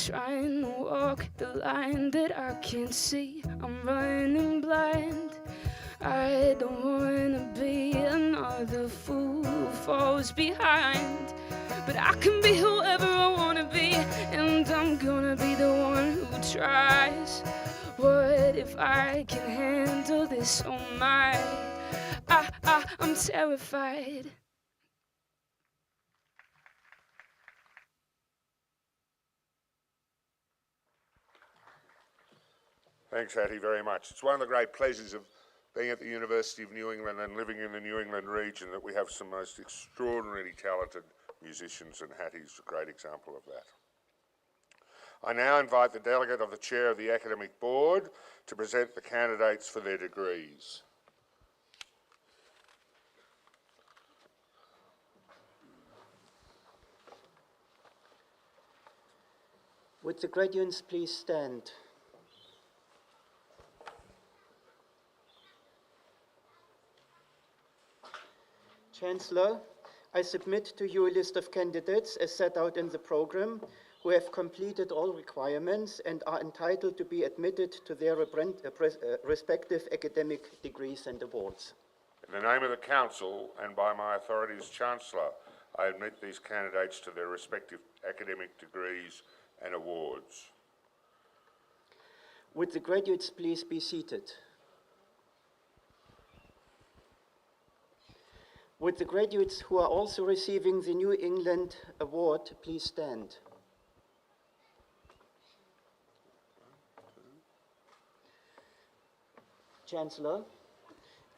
Trying to walk the line that I can't see. I'm running blind. I don't wanna be another fool who falls behind. But I can be whoever I wanna be, and I'm gonna be the one who tries. What if I can handle this? Oh my, I'm terrified. Thanks, Hattie, very much. It's one of the great pleasures of being at the University of New England and living in the New England region that we have some most extraordinarily talented musicians, and Hattie's a great example of that. I now invite the delegate of the Chair of the Academic Board to present the candidates for their degrees. Would the graduates please stand? Chancellor, I submit to you a list of candidates as set out in the program who have completed all requirements and are entitled to be admitted to their respective academic degrees and awards. In the name of the Council and by my authority as Chancellor, I admit these candidates to their respective academic degrees and awards. Would the graduates please be seated? Would the graduates who are also receiving the New England Award please stand? Chancellor,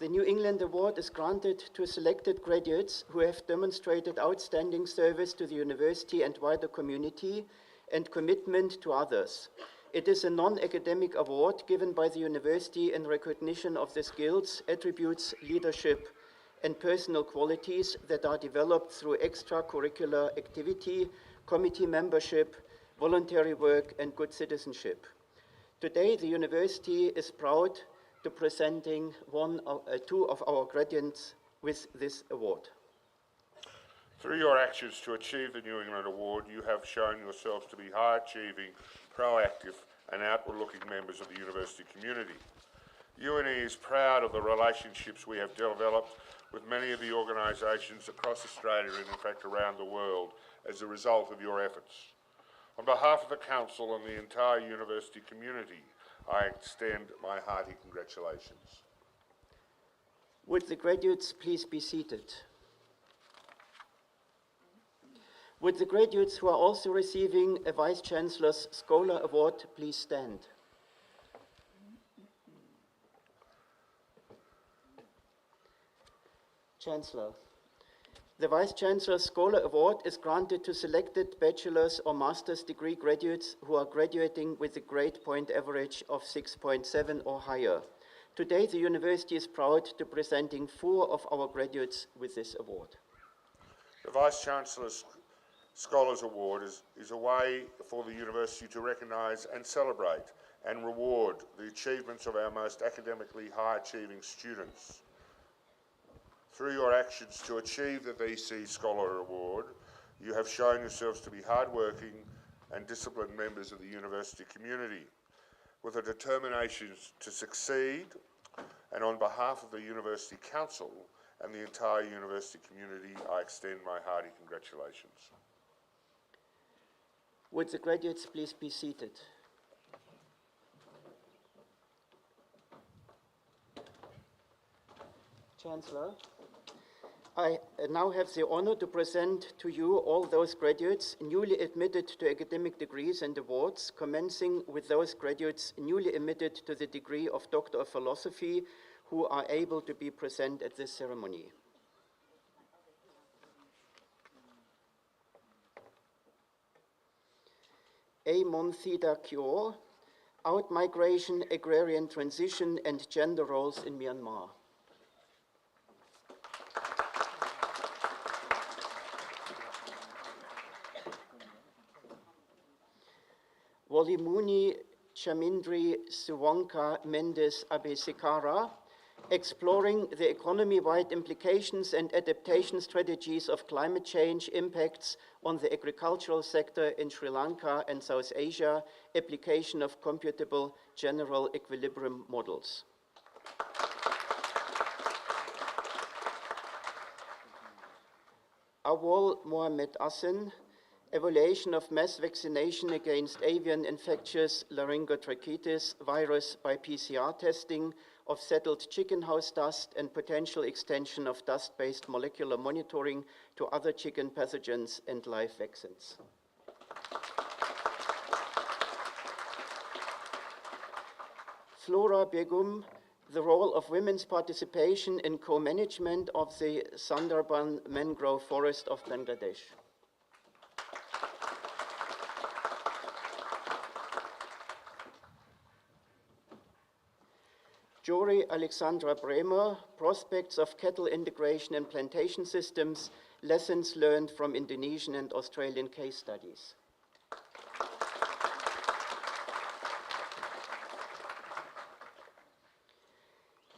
the New England Award is granted to selected graduates who have demonstrated outstanding service to the university and wider community and commitment to others. It is a non-academic award given by the university in recognition of the skills, attributes, leadership, and personal qualities that are developed through extracurricular activity, committee membership, voluntary work, and good citizenship. Today, the university is proud to presenting two of our graduates with this award. Through your actions to achieve the New England Award, you have shown yourselves to be high-achieving, proactive, and outward-looking members of the university community. UNE is proud of the relationships we have developed with many of the organisations across Australia and in fact around the world as a result of your efforts. On behalf of the Council and the entire university community, I extend my hearty congratulations. Would the graduates please be seated? Would the graduates who are also receiving a Vice-Chancellor's Scholar Award please stand? Chancellor, the Vice-Chancellor's Scholar Award is granted to selected bachelor's or master's degree graduates who are graduating with a grade point average of 6.7 or higher. Today, the university is proud to presenting 4 of our graduates with this award. The Vice-Chancellor's Scholars Award is a way for the university to recognise and celebrate and reward the achievements of our most academically high-achieving students. Through your actions to achieve the VC Scholar Award, you have shown yourselves to be hard-working and disciplined members of the university community with a determination to succeed, and on behalf of the University Council and the entire university community, I extend my hearty congratulations. Would the graduates please be seated? Chancellor, I now have the honor to present to you all those graduates newly admitted to academic degrees and awards, commencing with those graduates newly admitted to the degree of Doctor of Philosophy who are able to be present at this ceremony. A. Monthida Kyo, Out-Migration, Agrarian Transition and Gender Roles in Myanmar. Wolimuni Chamindri Suwanka Mendes Abesikara, Exploring the Economy-Wide Implications and Adaptation Strategies of Climate Change Impacts on the Agricultural Sector in Sri Lanka and South Asia, Application of Computable General Equilibrium Models. Awol Mohamed Asin, Evaluation of mass vaccination against avian infectious laryngotracheitis virus by PCR testing of settled chicken house dust and potential extension of dust-based molecular monitoring to other chicken pathogens and live vaccines. Flora Begum, the role of women's participation in co-management of the Sundarban mangrove forest of Bangladesh. Jury Alexandra Bremer, Prospects of Cattle Integration and Plantation Systems, Lessons Learned from Indonesian and Australian Case Studies.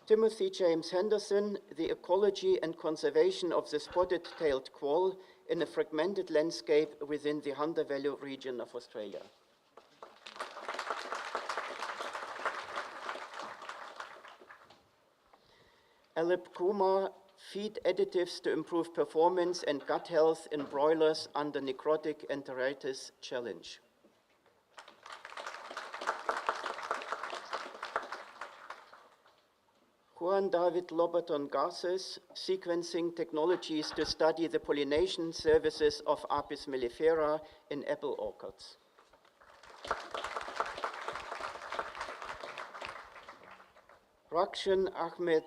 Timothy James Henderson, The Ecology and Conservation of the Spotted-tailed Quoll in a Fragmented Landscape within the Hunter Valley region of Australia. Alip Kumar, Feed Additives to Improve Performance and Gut Health in Broilers under Necrotic Enteritis Challenge. Juan David Lobaton Garces, Sequencing Technologies to Study the Pollination Services of Apis mellifera in Apple Orchards. Rakshan Ahmed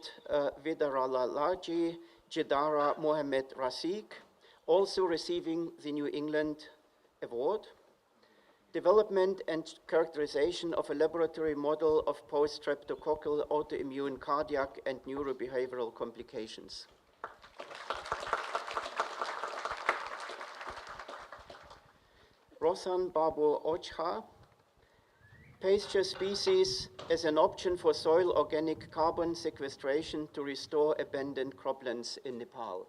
Vidaralalaji, Jedara Mohamed Rasik, also receiving the New England Award. Development and characterization of a laboratory model of post-streptococcal autoimmune cardiac and neurobehavioral complications. Rosan Babu Ochha, pasture species as an option for soil organic carbon sequestration to restore abandoned croplands in Nepal.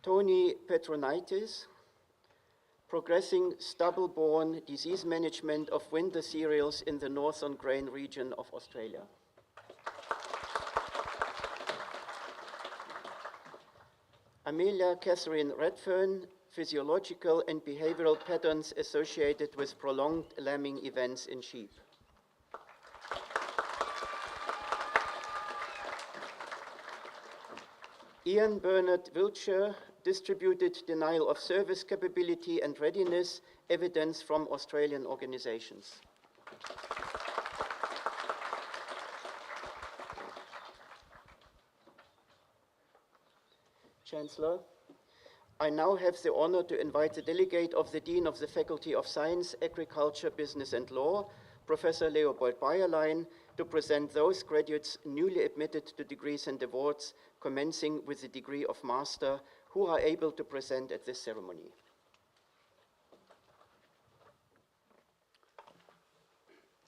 Tony Petronitis, Progressing Stubble-Borne Disease Management of Winter Cereals in the Northern Grain Region of Australia. Amelia Catherine Redfern, Physiological and Behavioral Patterns Associated with Prolonged Lambing Events in Sheep. Ian Bernard Wiltshire, Distributed Denial of Service Capability and Readiness, Evidence from Australian Organizations. Chancellor, I now have the honor to invite the delegate of the Dean of the Faculty of Science, Agriculture, Business and Law, Professor Leopold Bayerlein, to present those graduates newly admitted to degrees and awards, commencing with the degree of Master, who are able to present at this ceremony.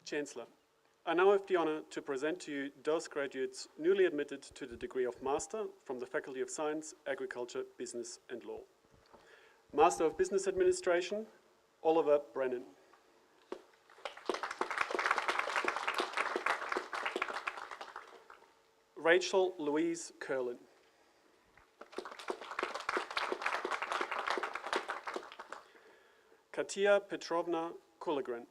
Chancellor, I now have the honor to present to you those graduates newly admitted to the degree of Master from the Faculty of Science, Agriculture, Business and Law. Master of Business Administration, Oliver Brennan. Rachel Louise Curlin. Katia Petrovna Kuligren.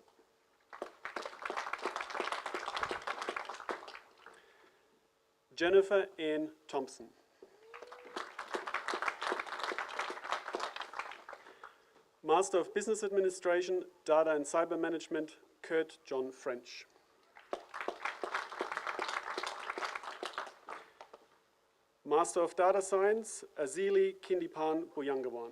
Jennifer Ann Thompson. Master of Business Administration, Data and Cyber Management, Kurt John French. Master of Data Science, Azili Kindipan Buyangawan.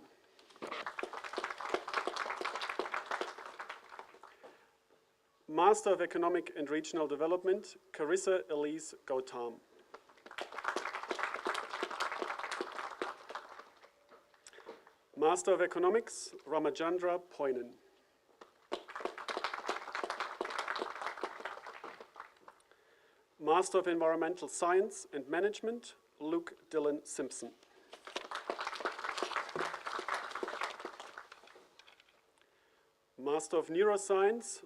Master of Economic and Regional Development, Carissa Elise Gautam. Master of Economics, Ramachandra Poinen. Master of Environmental Science and Management, Luke Dillon Simpson. Master of Neuroscience,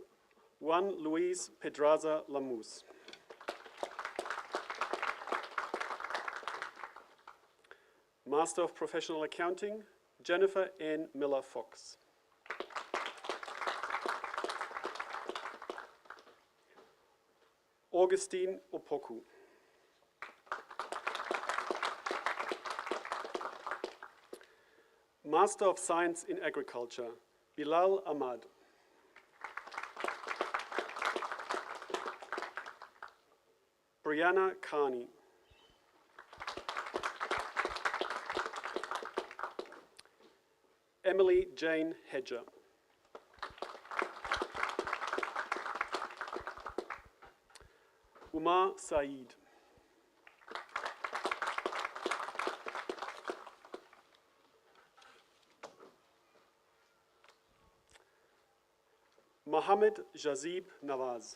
Juan Luis Pedraza Lamus. Master of Professional Accounting, Jennifer Ann Miller-Fox. Augustine Opoku. Master of Science in Agriculture, Bilal Ahmad. Brianna Carney. Emily Jane Hedger. Umar Saeed. Mohammed Jazib Nawaz.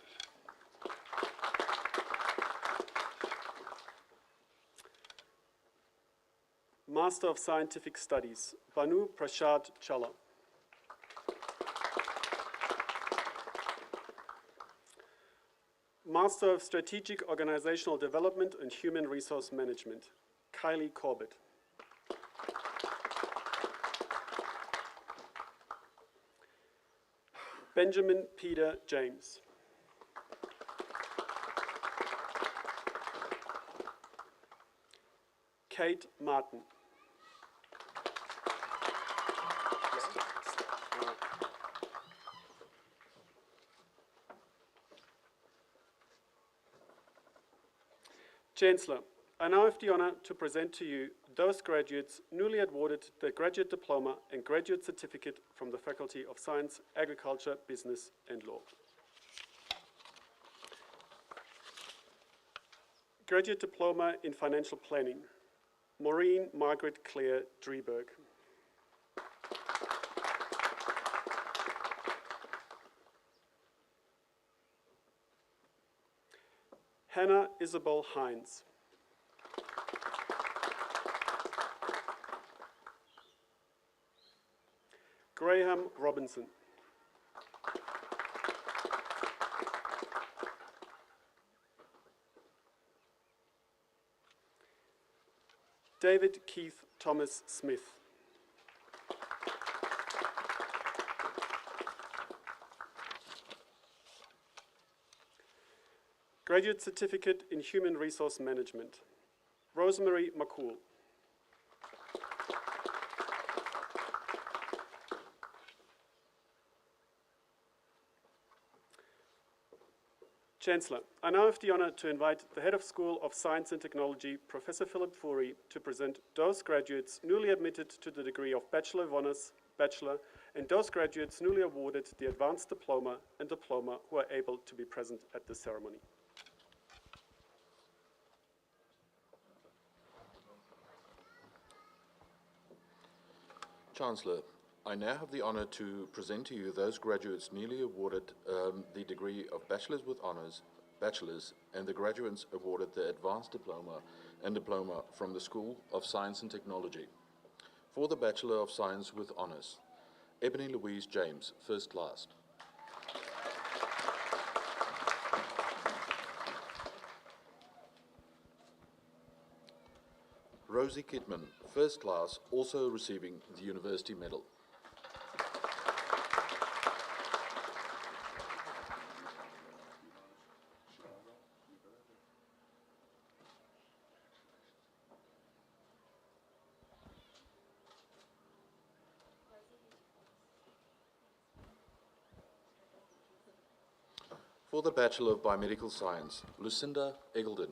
Master of Scientific Studies, Banu Prashad Challa. Master of Strategic Organizational Development and Human Resource Management, Kylie Corbett. Benjamin Peter James. Kate Martin. Chancellor, I now have the honor to present to you those graduates newly awarded the Graduate Diploma and Graduate Certificate from the Faculty of Science, Agriculture, Business and Law. Graduate Diploma in Financial Planning, Maureen Margaret Claire Drieberg. Hannah Isabel Hines. Graham Robinson. David Keith Thomas Smith. Graduate Certificate in Human Resource Management, Rosemary McCool. Chancellor, I now have the honor to invite the Head of School of Science and Technology, Professor Philip Fourie, to present those graduates newly admitted to the degree of Bachelor of Honors, Bachelor, and those graduates newly awarded the Advanced Diploma and Diploma who are able to be present at the ceremony. Chancellor, I now have the honor to present to you those graduates newly awarded the degree of Bachelors with Honors, Bachelors, and the graduates awarded the Advanced Diploma and Diploma from the School of Science and Technology. For the Bachelor of Science with Honors, Ebony Louise James, First Class. Rosie Kidman, First Class, also receiving the University Medal. For the Bachelor of Biomedical Science, Lucinda Eggleton.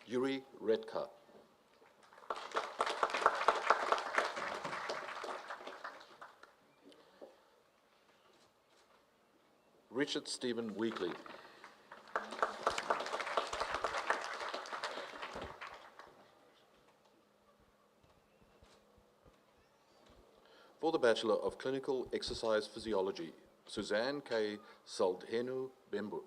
Yuri Redka. Richard Stephen Weekly. For the Bachelor of Clinical Exercise Physiology, Suzanne K. Saldhenu Bembu.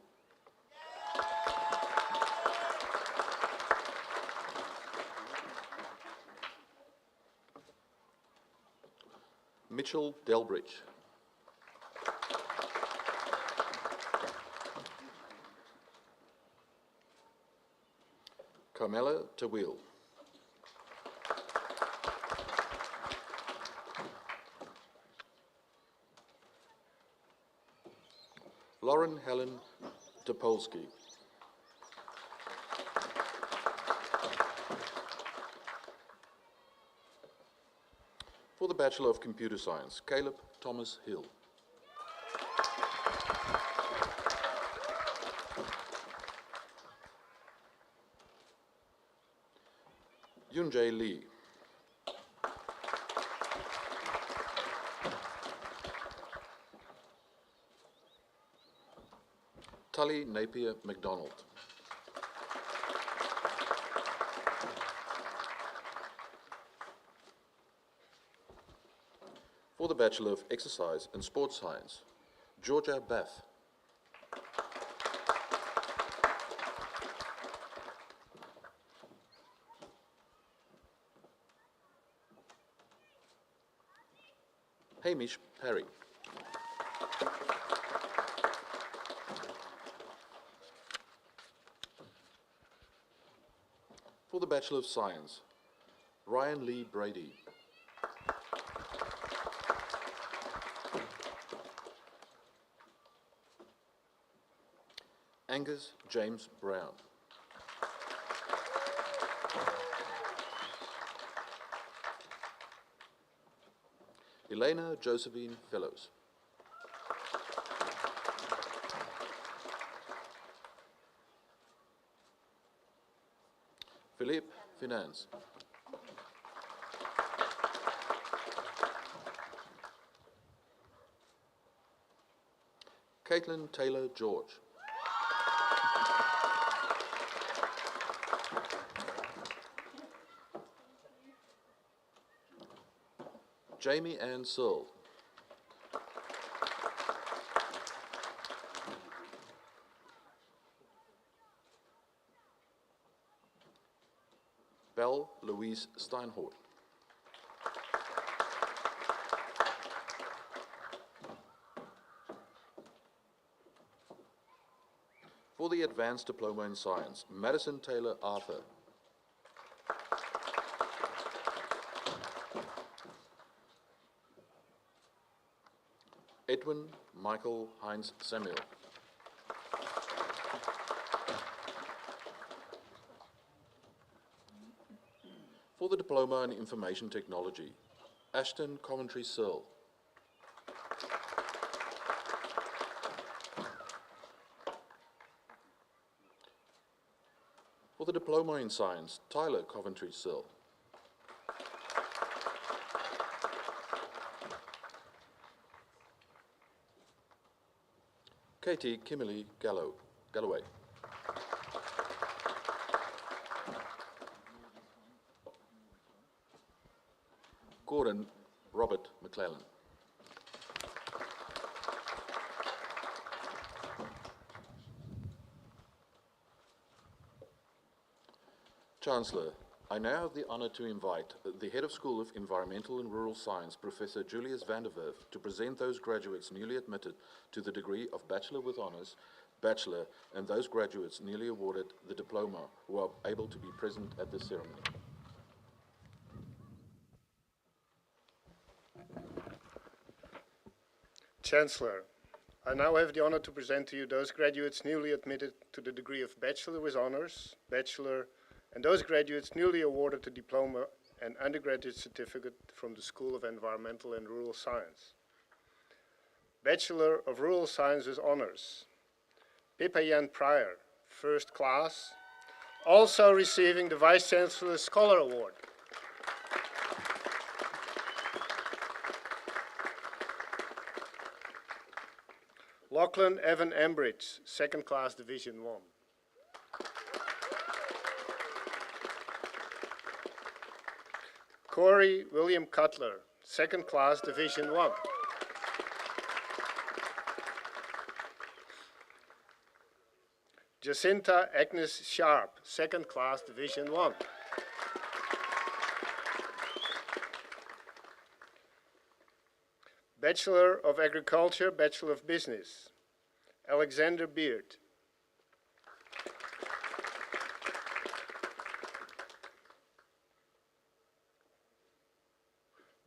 Mitchell Delbridge. Carmela Tawil. Lauren Helen Topolsky. For the Bachelor of Computer Science, Caleb Thomas Hill. Yunjae Lee. Tully Napier MacDonald. For the Bachelor of Exercise and Sports Science, Georgia Bath. Hamish Parry. For the Bachelor of Science, Ryan Lee Brady. Angus James Brown. Elena Josephine Fellows. Philippe Finance. Caitlin Taylor George. Jamie Ann Searle. Belle Louise Steinhort. For the Advanced Diploma in Science, Madison Taylor Arthur. Edwin Michael Heinz Samuel. For the Diploma in Information Technology, Ashton Coventry Searle. For the Diploma in Science, Tyler Coventry Searle. Katie Kimberly Galloway. Gordon Robert McClellan. Chancellor, I now have the honor to invite the Head of School of Environmental and Rural Science, Professor Julius van der Werf, to present those graduates newly admitted to the degree of Bachelor with Honours, Bachelor, and those graduates newly awarded the Diploma who are able to be present at this ceremony. Chancellor, I now have the honor to present to you those graduates newly admitted to the degree of Bachelor with Honours, Bachelor, and those graduates newly awarded the Diploma and Undergraduate Certificate from the School of Environmental and Rural Science. Bachelor of Rural Science with Honours, Pippa Jan Pryor, first class, also receiving the Vice Chancellor's Scholar Award. Lachlan Evan Embridge, second class, Division 1. Corey William Cutler, second class, Division 1. Jacinta Agnes Sharp, second class, Division 1. Bachelor of Agriculture, Bachelor of Business, Alexander Beard.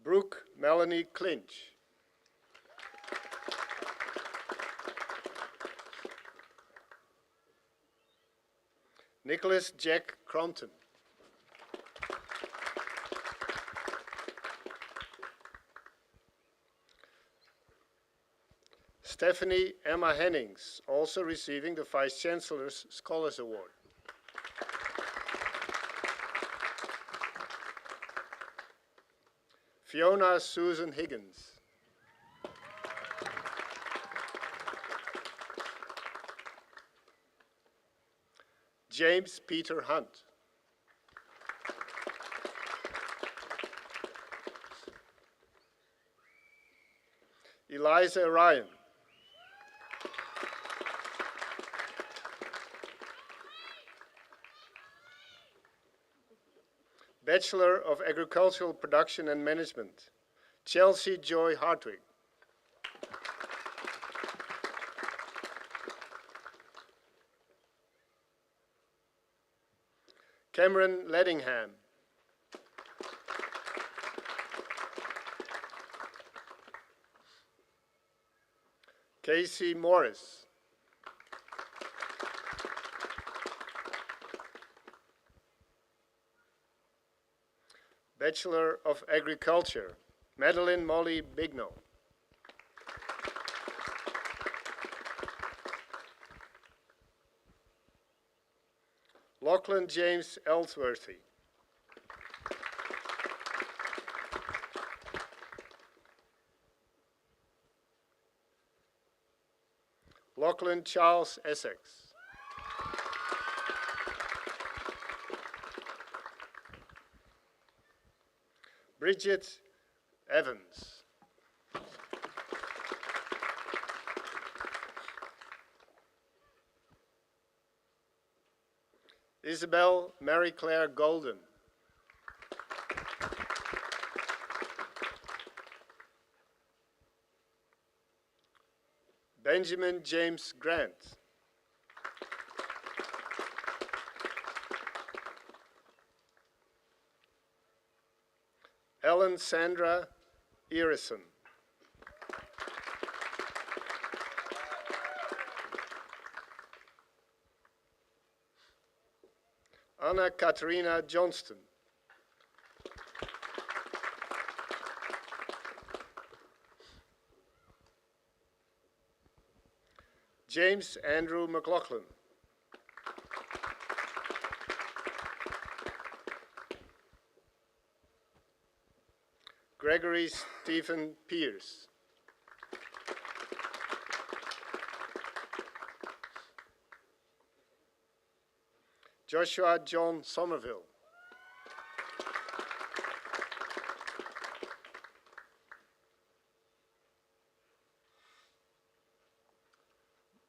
Brooke Melanie Clinch. Nicholas Jack Cronton. Stephanie Emma Hennings, also receiving the Vice Chancellor's Scholars Award. Fiona Susan Higgins. James Peter Hunt. Eliza Ryan. Bachelor of Agricultural Production and Management, Chelsea Joy Hartwig. Cameron Ledingham. Casey Morris. Bachelor of Agriculture, Madeline Molly Bignell. Lachlan James Ellsworthy. Lachlan Charles Essex. Bridget Evans. Isabel Mary Claire Golden. Benjamin James Grant. Ellen Sandra Erison. Anna Katarina Johnston. James Andrew McLaughlin. Gregory Stephen Pierce. Joshua John Somerville.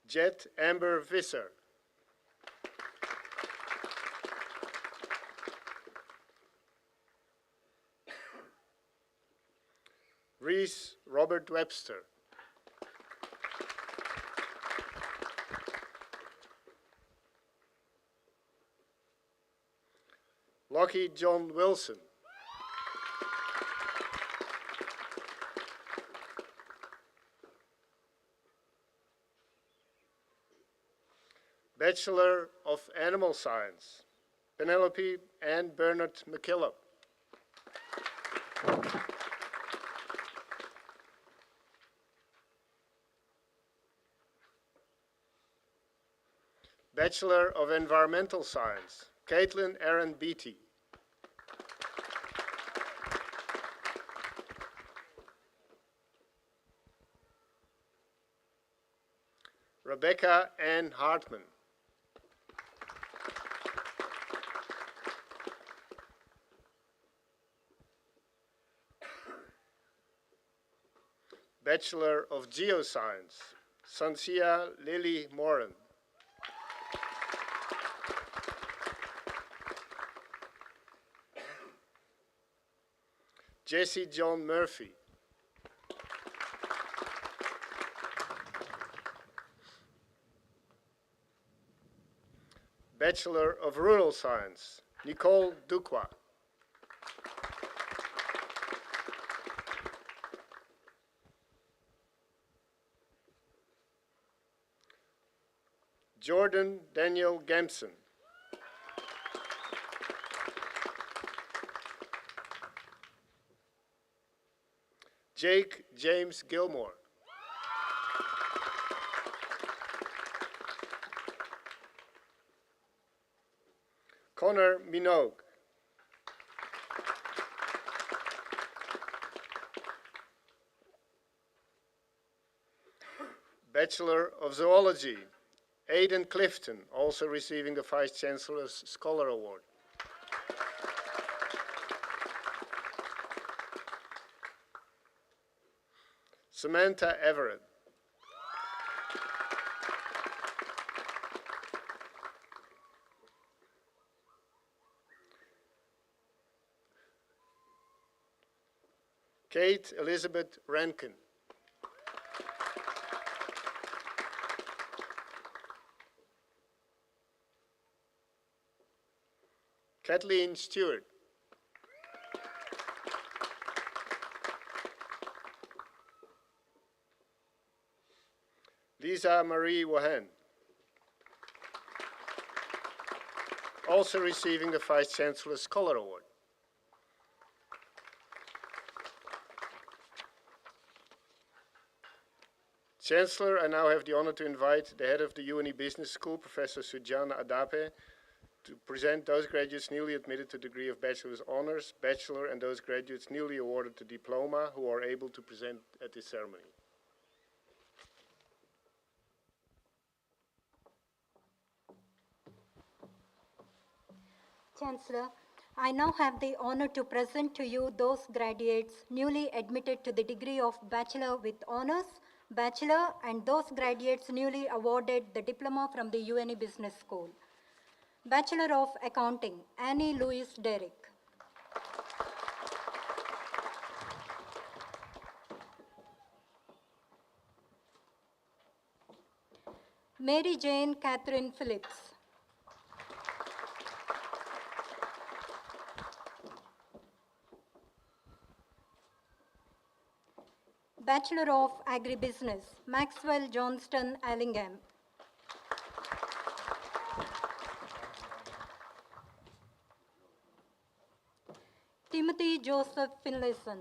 Jet Amber Visser. Reese Robert Webster. Lockie John Wilson. Bachelor of Animal Science, Penelope Ann Bernard McKillop. Bachelor of Environmental Science, Caitlin Aaron Beatty. Rebecca Ann Hartman. Bachelor of Geoscience, Sansia Lily Moran. Jesse John Murphy. Bachelor of Rural Science, Nicole Duqua. Jordan Daniel Gamson. Jake James Gilmore. Connor Minogue. Bachelor of Zoology, Aidan Clifton, also receiving the Vice-Chancellor's Scholar Award. Samantha Everett. Kate Elizabeth Rankin. Kathleen Stewart. Lisa Marie Wahan. Also receiving the Vice-Chancellor's Scholar Award. Chancellor, I now have the honor to invite the head of the UNE Business School, Professor Sujana Adape, to present those graduates newly admitted to the degree of Bachelor's Honors, Bachelor, and those graduates newly awarded the diploma who are able to present at this ceremony. Chancellor, I now have the honor to present to you those graduates newly admitted to the degree of Bachelor with Honors, Bachelor, and those graduates newly awarded the diploma from the UNE Business School. Bachelor of Accounting, Annie Louise Derrick. Mary Jane Catherine Phillips. Bachelor of Agribusiness, Maxwell Johnston Allingham. Timothy Joseph Finlayson.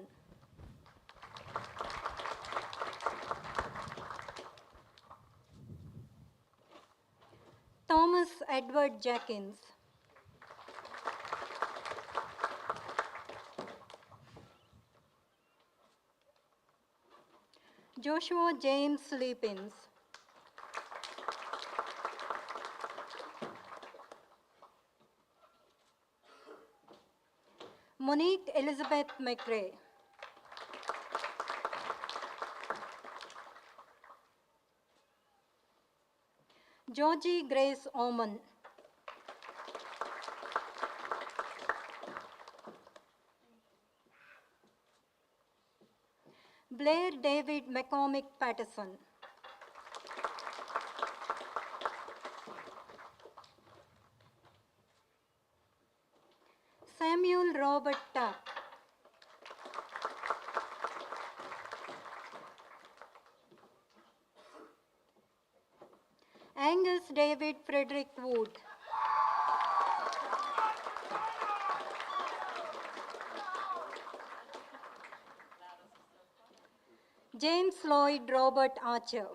Thomas Edward Jackins. Joshua James Leapins. Monique Elizabeth McRae. Georgie Grace Oman. Blair David McCormick Patterson. Samuel Robert Tapp. Angus David Frederick Wood. James Lloyd Robert Archer.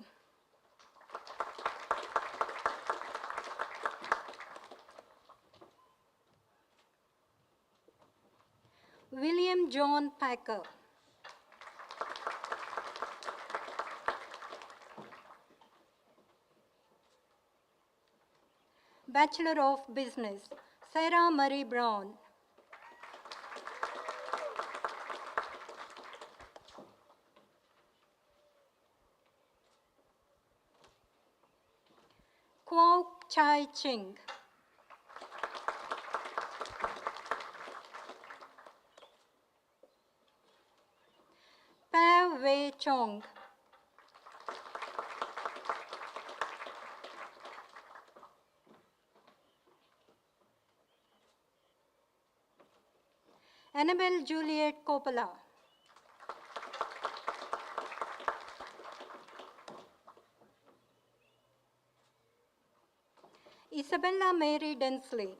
William John Packer. Bachelor of Business, Sarah Marie Brown. Kwok Chai Ching. Pa Wei Chong. Annabelle Juliet Coppola. Isabella Mary Densley.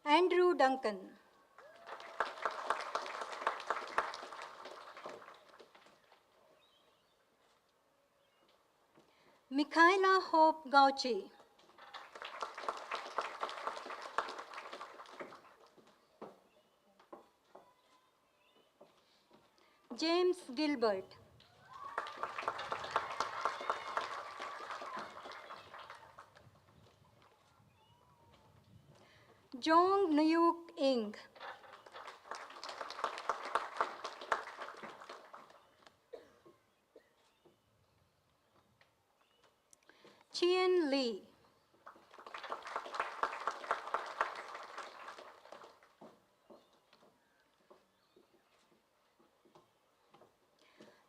Andrew Duncan. Michaela Hope Gauchi. James Gilbert. Jong Nuyuk Ing. Chien Lee.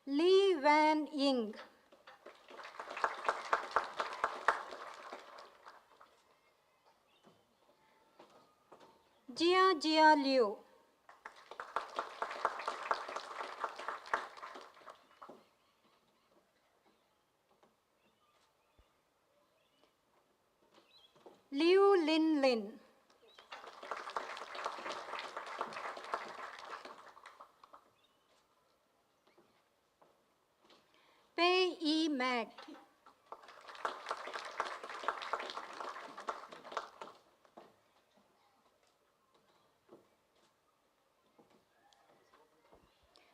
Lee Van Ying. Jia Liu. Liu Lin Lin. Pei E. Matt.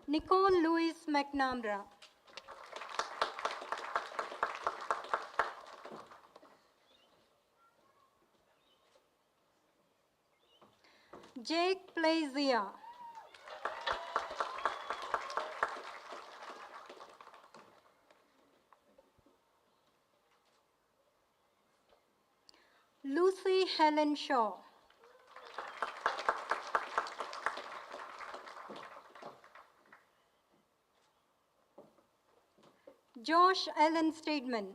Nicole Louise McNamara. Jake Plazia. Lucy Helen Shaw. Josh Allen Steedman.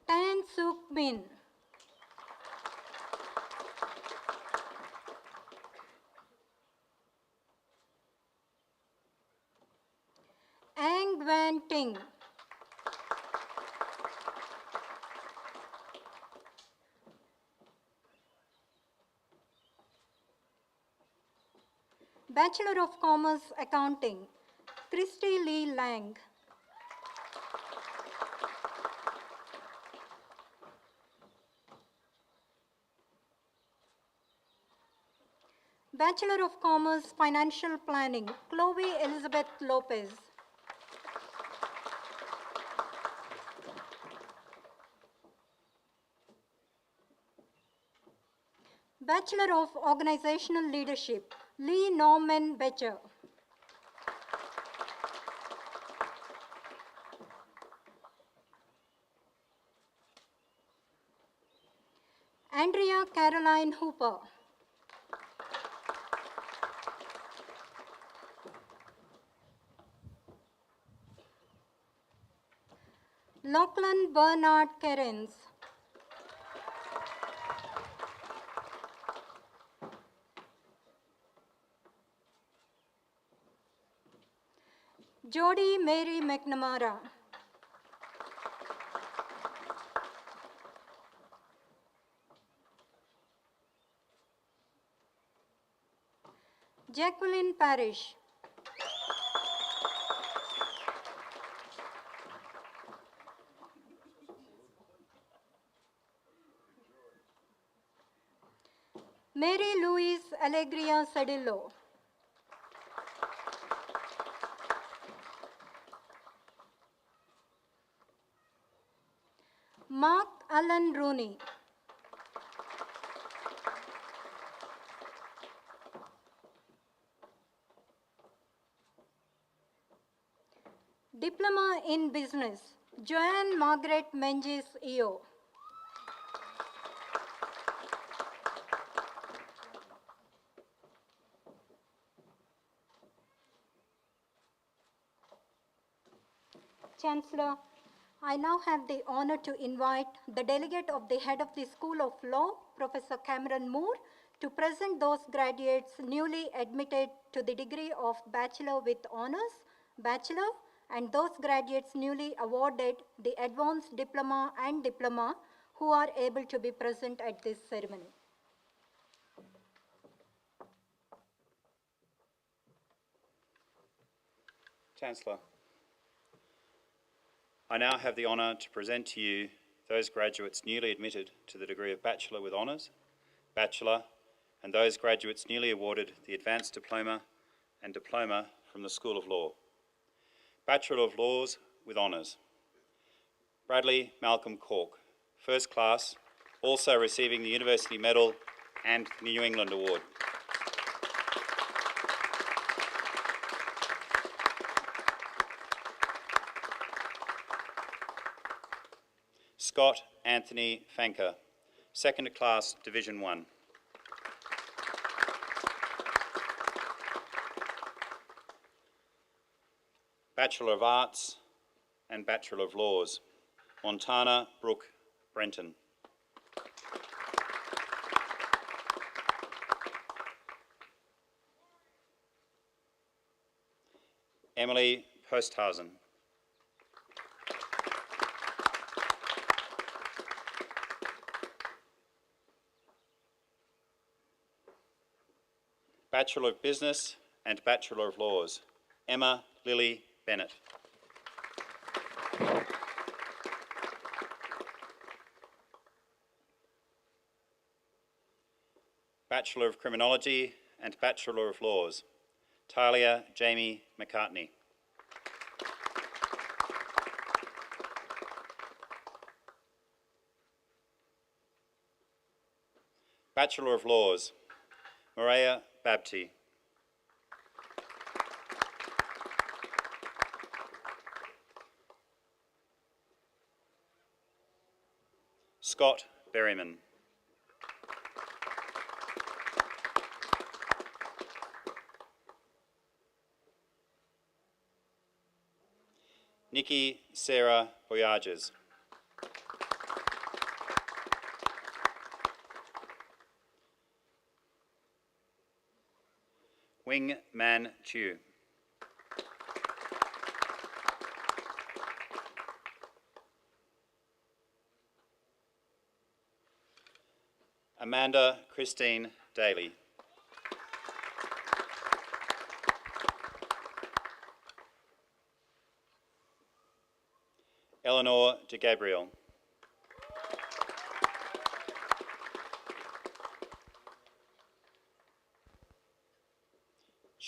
Tan Suk Min. Ang Van Ting. Bachelor of Commerce Accounting, Christy Lee Lang. Bachelor of Commerce Financial Planning, Chloe Elizabeth Lopez. Bachelor of Organizational Leadership, Lee Norman Becher. Andrea Caroline Hooper. Lachlan Bernard Kerens. Jody Mary McNamara. Jacqueline Parrish. Mary Louise Alegria Sadillo. Mark Allen Rooney. Diploma in Business, Joanne Margaret Menges EO. Chancellor, I now have the honor to invite the delegate of the head of the School of Law, Professor Cameron Moore, to present those graduates newly admitted to the degree of Bachelor with Honors, Bachelor, and those graduates newly awarded the Advanced Diploma and Diploma who are able to be present at this ceremony. Chancellor, I now have the honour to present to you those graduates newly admitted to the degree of Bachelor with Honours, Bachelor, and those graduates newly awarded the Advanced Diploma and Diploma from the School of Law. Bachelor of Laws with Honours, Bradley Malcolm Cork, First Class, also receiving the University Medal and New England Award. Scott Anthony Fanker, Second Class, Division 1. Bachelor of Arts and Bachelor of Laws, Montana Brooke Brenton. Emily Posthausen. Bachelor of Business and Bachelor of Laws, Emma Lily Bennett. Bachelor of Criminology and Bachelor of Laws, Talia Jamie McCartney. Bachelor of Laws, Maria Babti. Scott Berryman. Nikki Sarah Boyages. Wing Man Chu. Amanda Christine Daly. Eleanor de Gabriel.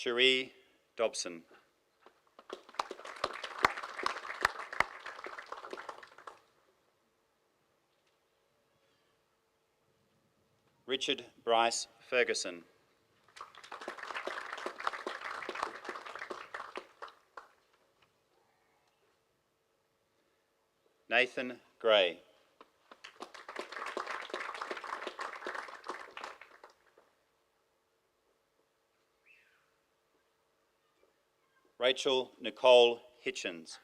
Cherie Dobson. Richard Bryce Ferguson. Nathan Gray. Rachel Nicole Hitchens.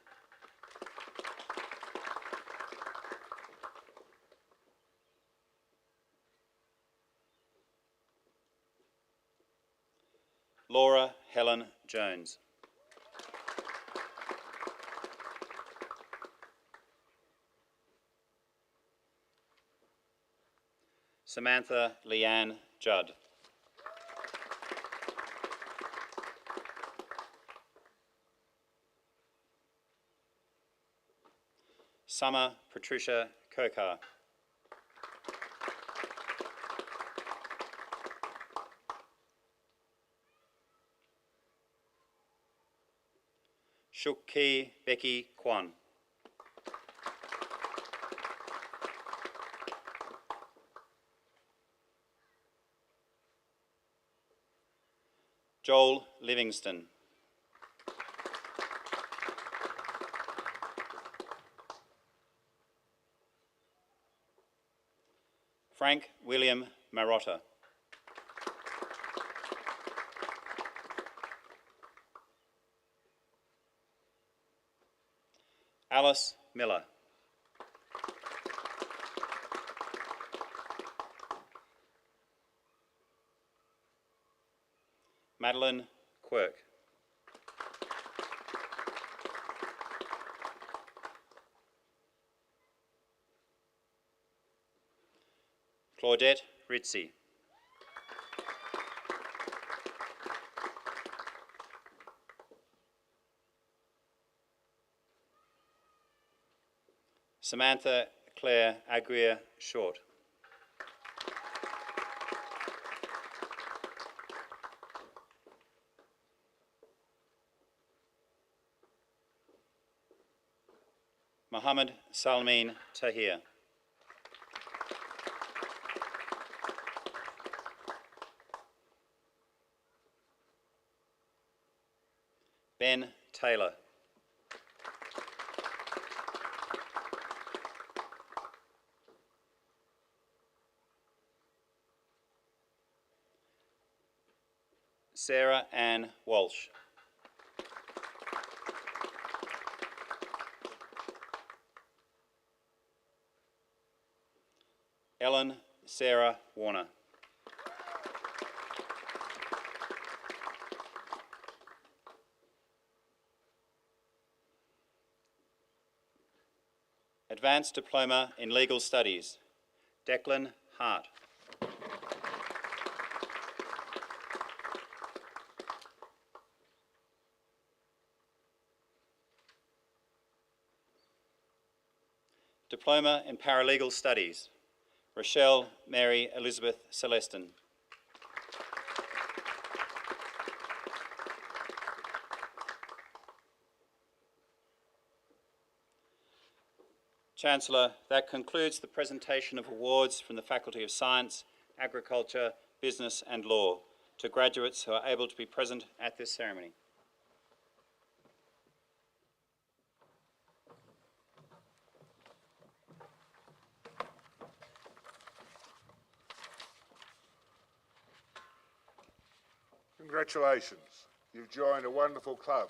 Laura Helen Jones. Samantha Leanne Judd. Summer Patricia Kokar. Shuk-Ki Becky Kwan. Joel Livingston. Frank William Marotta. Alice Miller. Madeline Quirk. Claudette Ritzy. Samantha Claire Aguirre Short. Mohammed Salmin Tahir. Ben Taylor. Sarah Ann Walsh. Ellen Sarah Warner. Advanced Diploma in Legal Studies, Declan Hart. Diploma in Paralegal Studies, Rochelle Mary Elizabeth Celestin. Chancellor, that concludes the presentation of awards from the Faculty of Science, Agriculture, Business and Law to graduates who are able to be present at this ceremony. Congratulations. You've joined a wonderful club.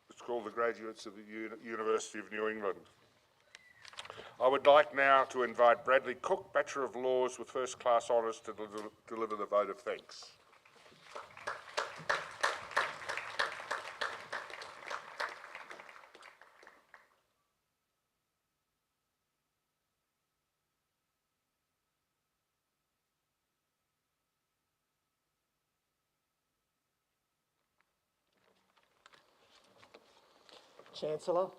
It's called the Graduates of the University of New England. I would like now to invite Bradley Cork, Bachelor of Laws with First Class Honours, to deliver the vote of thanks. Chancellor,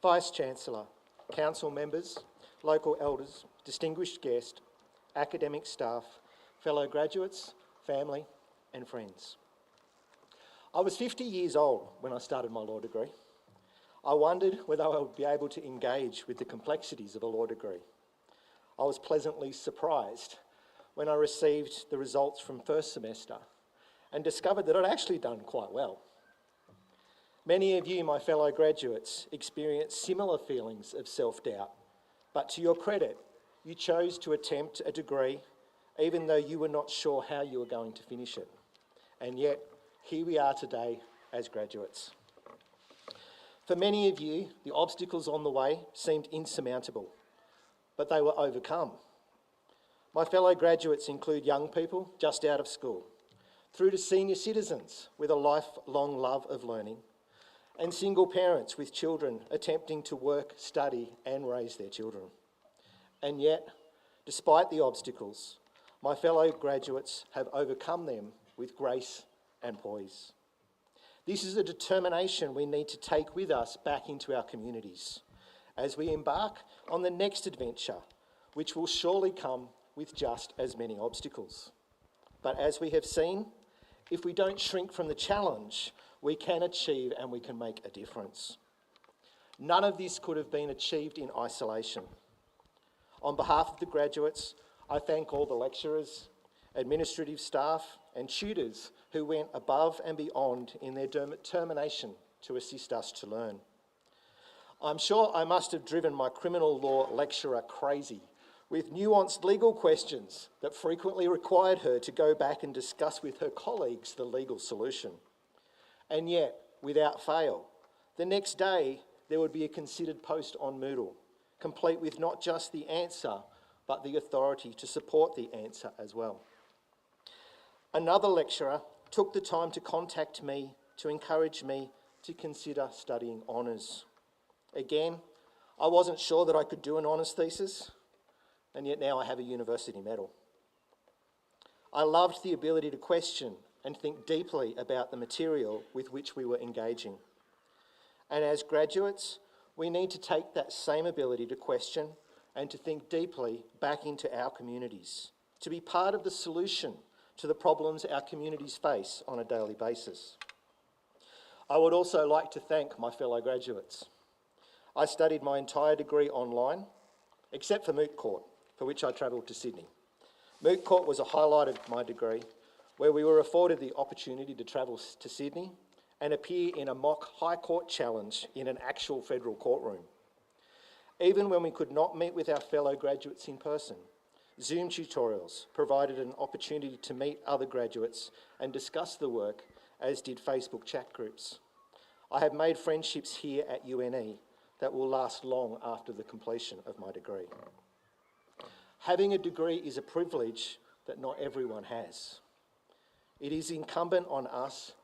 Vice-Chancellor, Council members, local elders, distinguished guests, academic staff, fellow graduates, family and friends. I was 50 years old when I started my law degree. I wondered whether I would be able to engage with the complexities of a law degree. I was pleasantly surprised when I received the results from first semester and discovered that I'd actually done quite well. Many of you, my fellow graduates, experienced similar feelings of self-doubt, but to your credit, you chose to attempt a degree even though you were not sure how you were going to finish it. And yet, here we are today as graduates. For many of you, the obstacles on the way seemed insurmountable, but they were overcome. My fellow graduates include young people just out of school, through to senior citizens with a lifelong love of learning, and single parents with children attempting to work, study and raise their children. And yet, despite the obstacles, my fellow graduates have overcome them with grace and poise. This is a determination we need to take with us back into our communities as we embark on the next adventure, which will surely come with just as many obstacles. But as we have seen, if we don't shrink from the challenge, we can achieve and we can make a difference. None of this could have been achieved in isolation. On behalf of the graduates, I thank all the lecturers, administrative staff and tutors who went above and beyond in their determination to assist us to learn. I'm sure I must have driven my criminal law lecturer crazy with nuanced legal questions that frequently required her to go back and discuss with her colleagues the legal solution. And yet, without fail, the next day there would be a considered post on Moodle, complete with not just the answer, but the authority to support the answer as well. Another lecturer took the time to contact me to encourage me to consider studying honours. Again, I wasn't sure that I could do an honours thesis, and yet now I have a university medal. I loved the ability to question and think deeply about the material with which we were engaging. And as graduates, We need to take that same ability to question and to think deeply back into our communities, to be part of the solution to the problems our communities face on a daily basis. I would also like to thank my fellow graduates. I studied my entire degree online, except for Moot Court, for which I travelled to Sydney. Moot Court was a highlight of my degree, where we were afforded the opportunity to travel to Sydney and appear in a mock High Court challenge in an actual federal courtroom. Even when we could not meet with our fellow graduates in person, Zoom tutorials provided an opportunity to meet other graduates and discuss the work, as did Facebook chat groups. I have made friendships here at UNE that will last long after the completion of my degree. Having a degree is a privilege that not everyone has. It is incumbent on us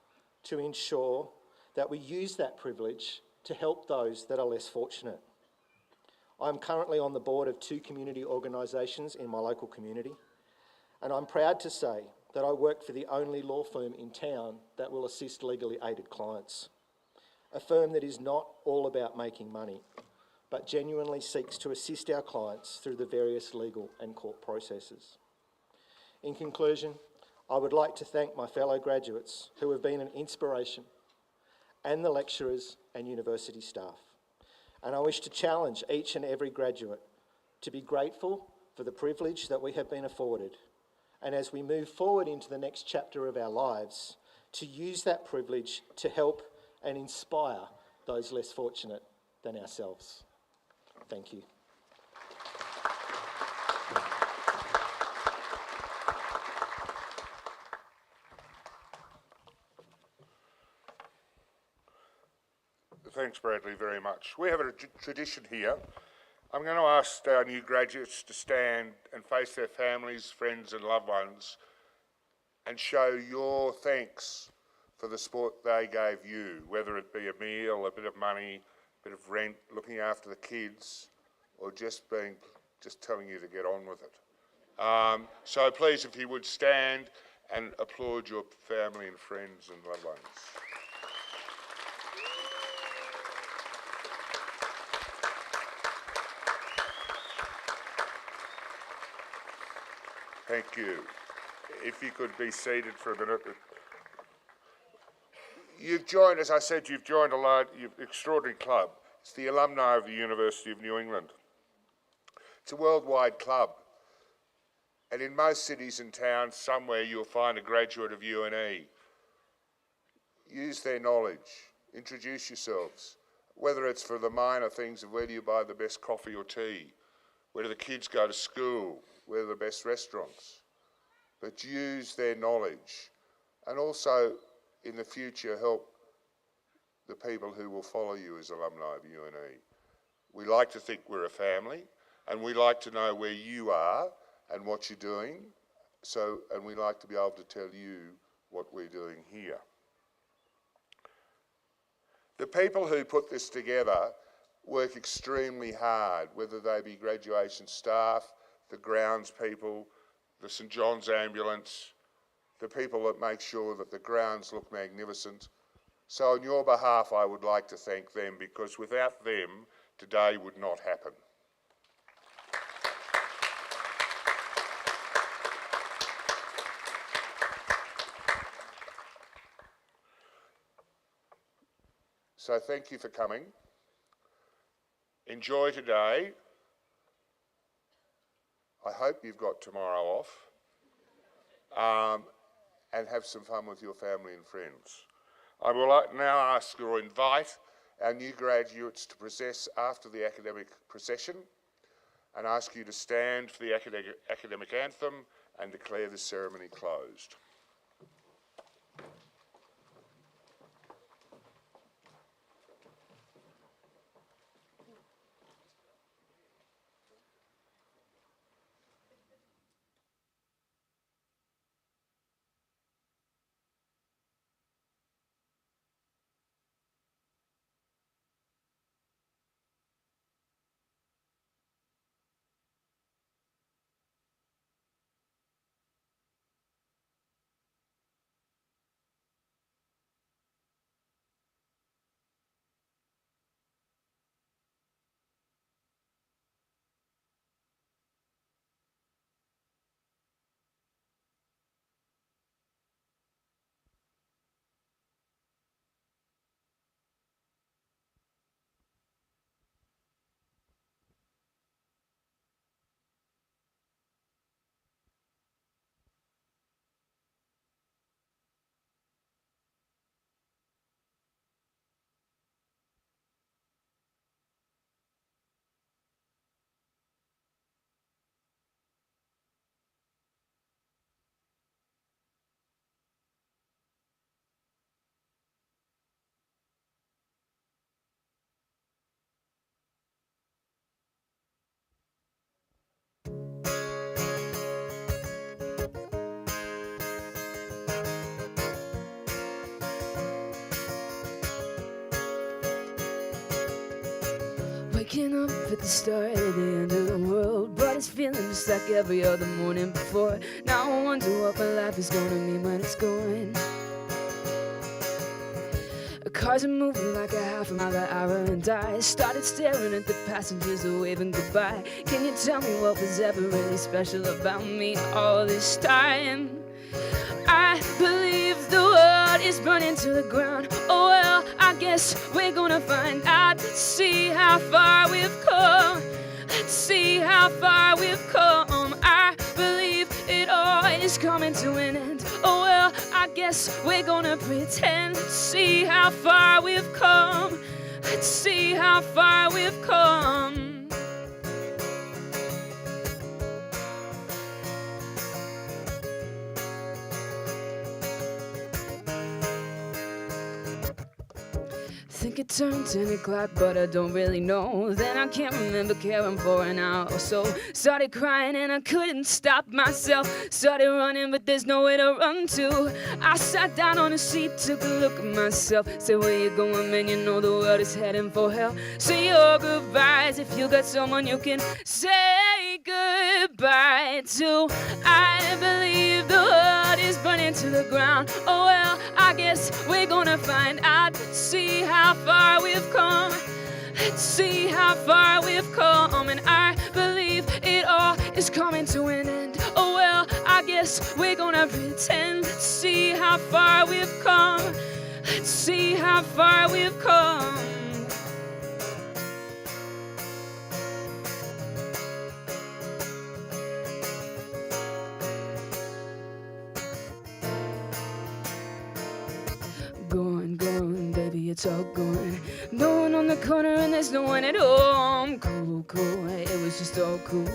to ensure that we use that privilege to help those that are less fortunate. I'm currently on the board of 2 community organisations in my local community, and I'm proud to say that I work for the only law firm in town that will assist legally aided clients. A firm that is not all about making money, but genuinely seeks to assist our clients through the various legal and court processes. In conclusion, I would like to thank my fellow graduates who have been an inspiration, and the lecturers and university staff. And I wish to challenge each and every graduate to be grateful for the privilege that we have been afforded, and as we move forward into the next chapter of our lives, to use that privilege to help and inspire those less fortunate than ourselves. Thank you. Thanks, Bradley, very much. We have a tradition here. I'm going to ask our new graduates to stand and face their families, friends and loved ones and show your thanks for the support they gave you, whether it be a meal, a bit of money, a bit of rent, looking after the kids, or just telling you to get on with it. So please, if you would stand and applaud your family and friends and loved ones. Thank you. If you could be seated for a minute. You've joined, as I said, you've joined a extraordinary club. It's the alumni of the University of New England. It's a worldwide club. And in most cities and towns, somewhere you'll find a graduate of UNE. Use their knowledge. Introduce yourselves. Whether it's for the minor things of where do you buy the best coffee or tea, where do the kids go to school, where are the best restaurants. But use their knowledge. And also, in the future, help the people who will follow you as alumni of UNE. We like to think we're a family, and we like to know where you are and what you're doing, and we like to be able to tell you what we're doing here. The people who put this together work extremely hard, whether they be graduation staff, the grounds people, the St John's ambulance, the people that make sure that the grounds look magnificent. So on your behalf, I would like to thank them, because without them, today would not happen. So thank you for coming. Enjoy today. I hope you've got tomorrow off. And have some fun with your family and friends. I will now ask or invite our new graduates to process after the academic procession, and ask you to stand for the academic anthem and declare the ceremony closed. Waking up at the start of the end of the world, but it's feeling just like every other morning before. Now I wonder what my life is gonna mean when it's gone. Cars are moving like a half a mile an hour, and I started staring at the passengers who waving goodbye. Can you tell me what was ever really special about me all this time? I believe the world is burning to the ground. Oh well, I guess we're gonna find out. Let's see how far we've come. Let's see how far we've come. I believe it all is coming to an end. Oh well, I guess we're gonna pretend. Let's see how far we've come. Let's see how far we've come. Think it turned 10 o'clock, but I don't really know. Then I can't remember caring for an hour or so. Started crying and I couldn't stop myself. Started running, but there's nowhere to run to. I sat down on a seat, took a look at myself. Said, where you going, man? You know the world is heading for hell. Say your goodbyes if you got someone you can say goodbye to. I believe the world is burning to the ground. Oh well, I guess we're gonna find out. Let's see how far we've come. Let's see how far we've come. And I believe it all is coming to an end. Oh well, I guess we're gonna pretend. Let's see how far we've come. Let's see how far we've come. Gone, baby, it's all gone. No one on the corner and there's no one at home. Cool, it was just all cool.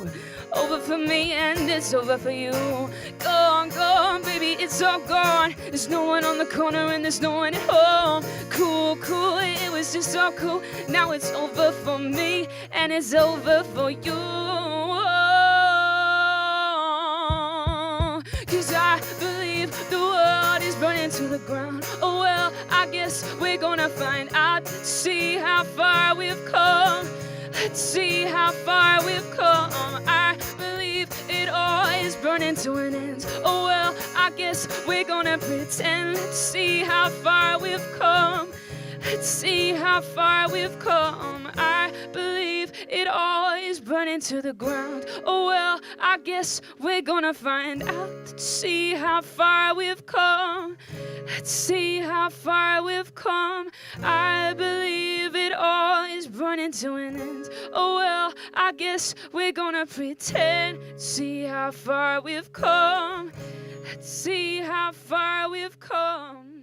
Over for me and it's over for you. Gone, baby, it's all gone. There's no one on the corner and there's no one at home. Cool, it was just all cool. Now it's over for me and it's over for you. 'Cause I believe the world is burning to the ground. Oh well, I guess we're gonna find out. Let's see how far we've come. Let's see how far we've come. I believe it all is burning to an end. Oh well, I guess we're gonna pretend. Let's see how far we've come. Let's see how far we've come. I believe it all is burning to the ground. Oh well, I guess we're gonna find out. Let's see how far we've come. Let's see how far we've come. I believe it all is burning to an end. Oh well, I guess we're gonna pretend. See how far we've come. Let's see how far we've come.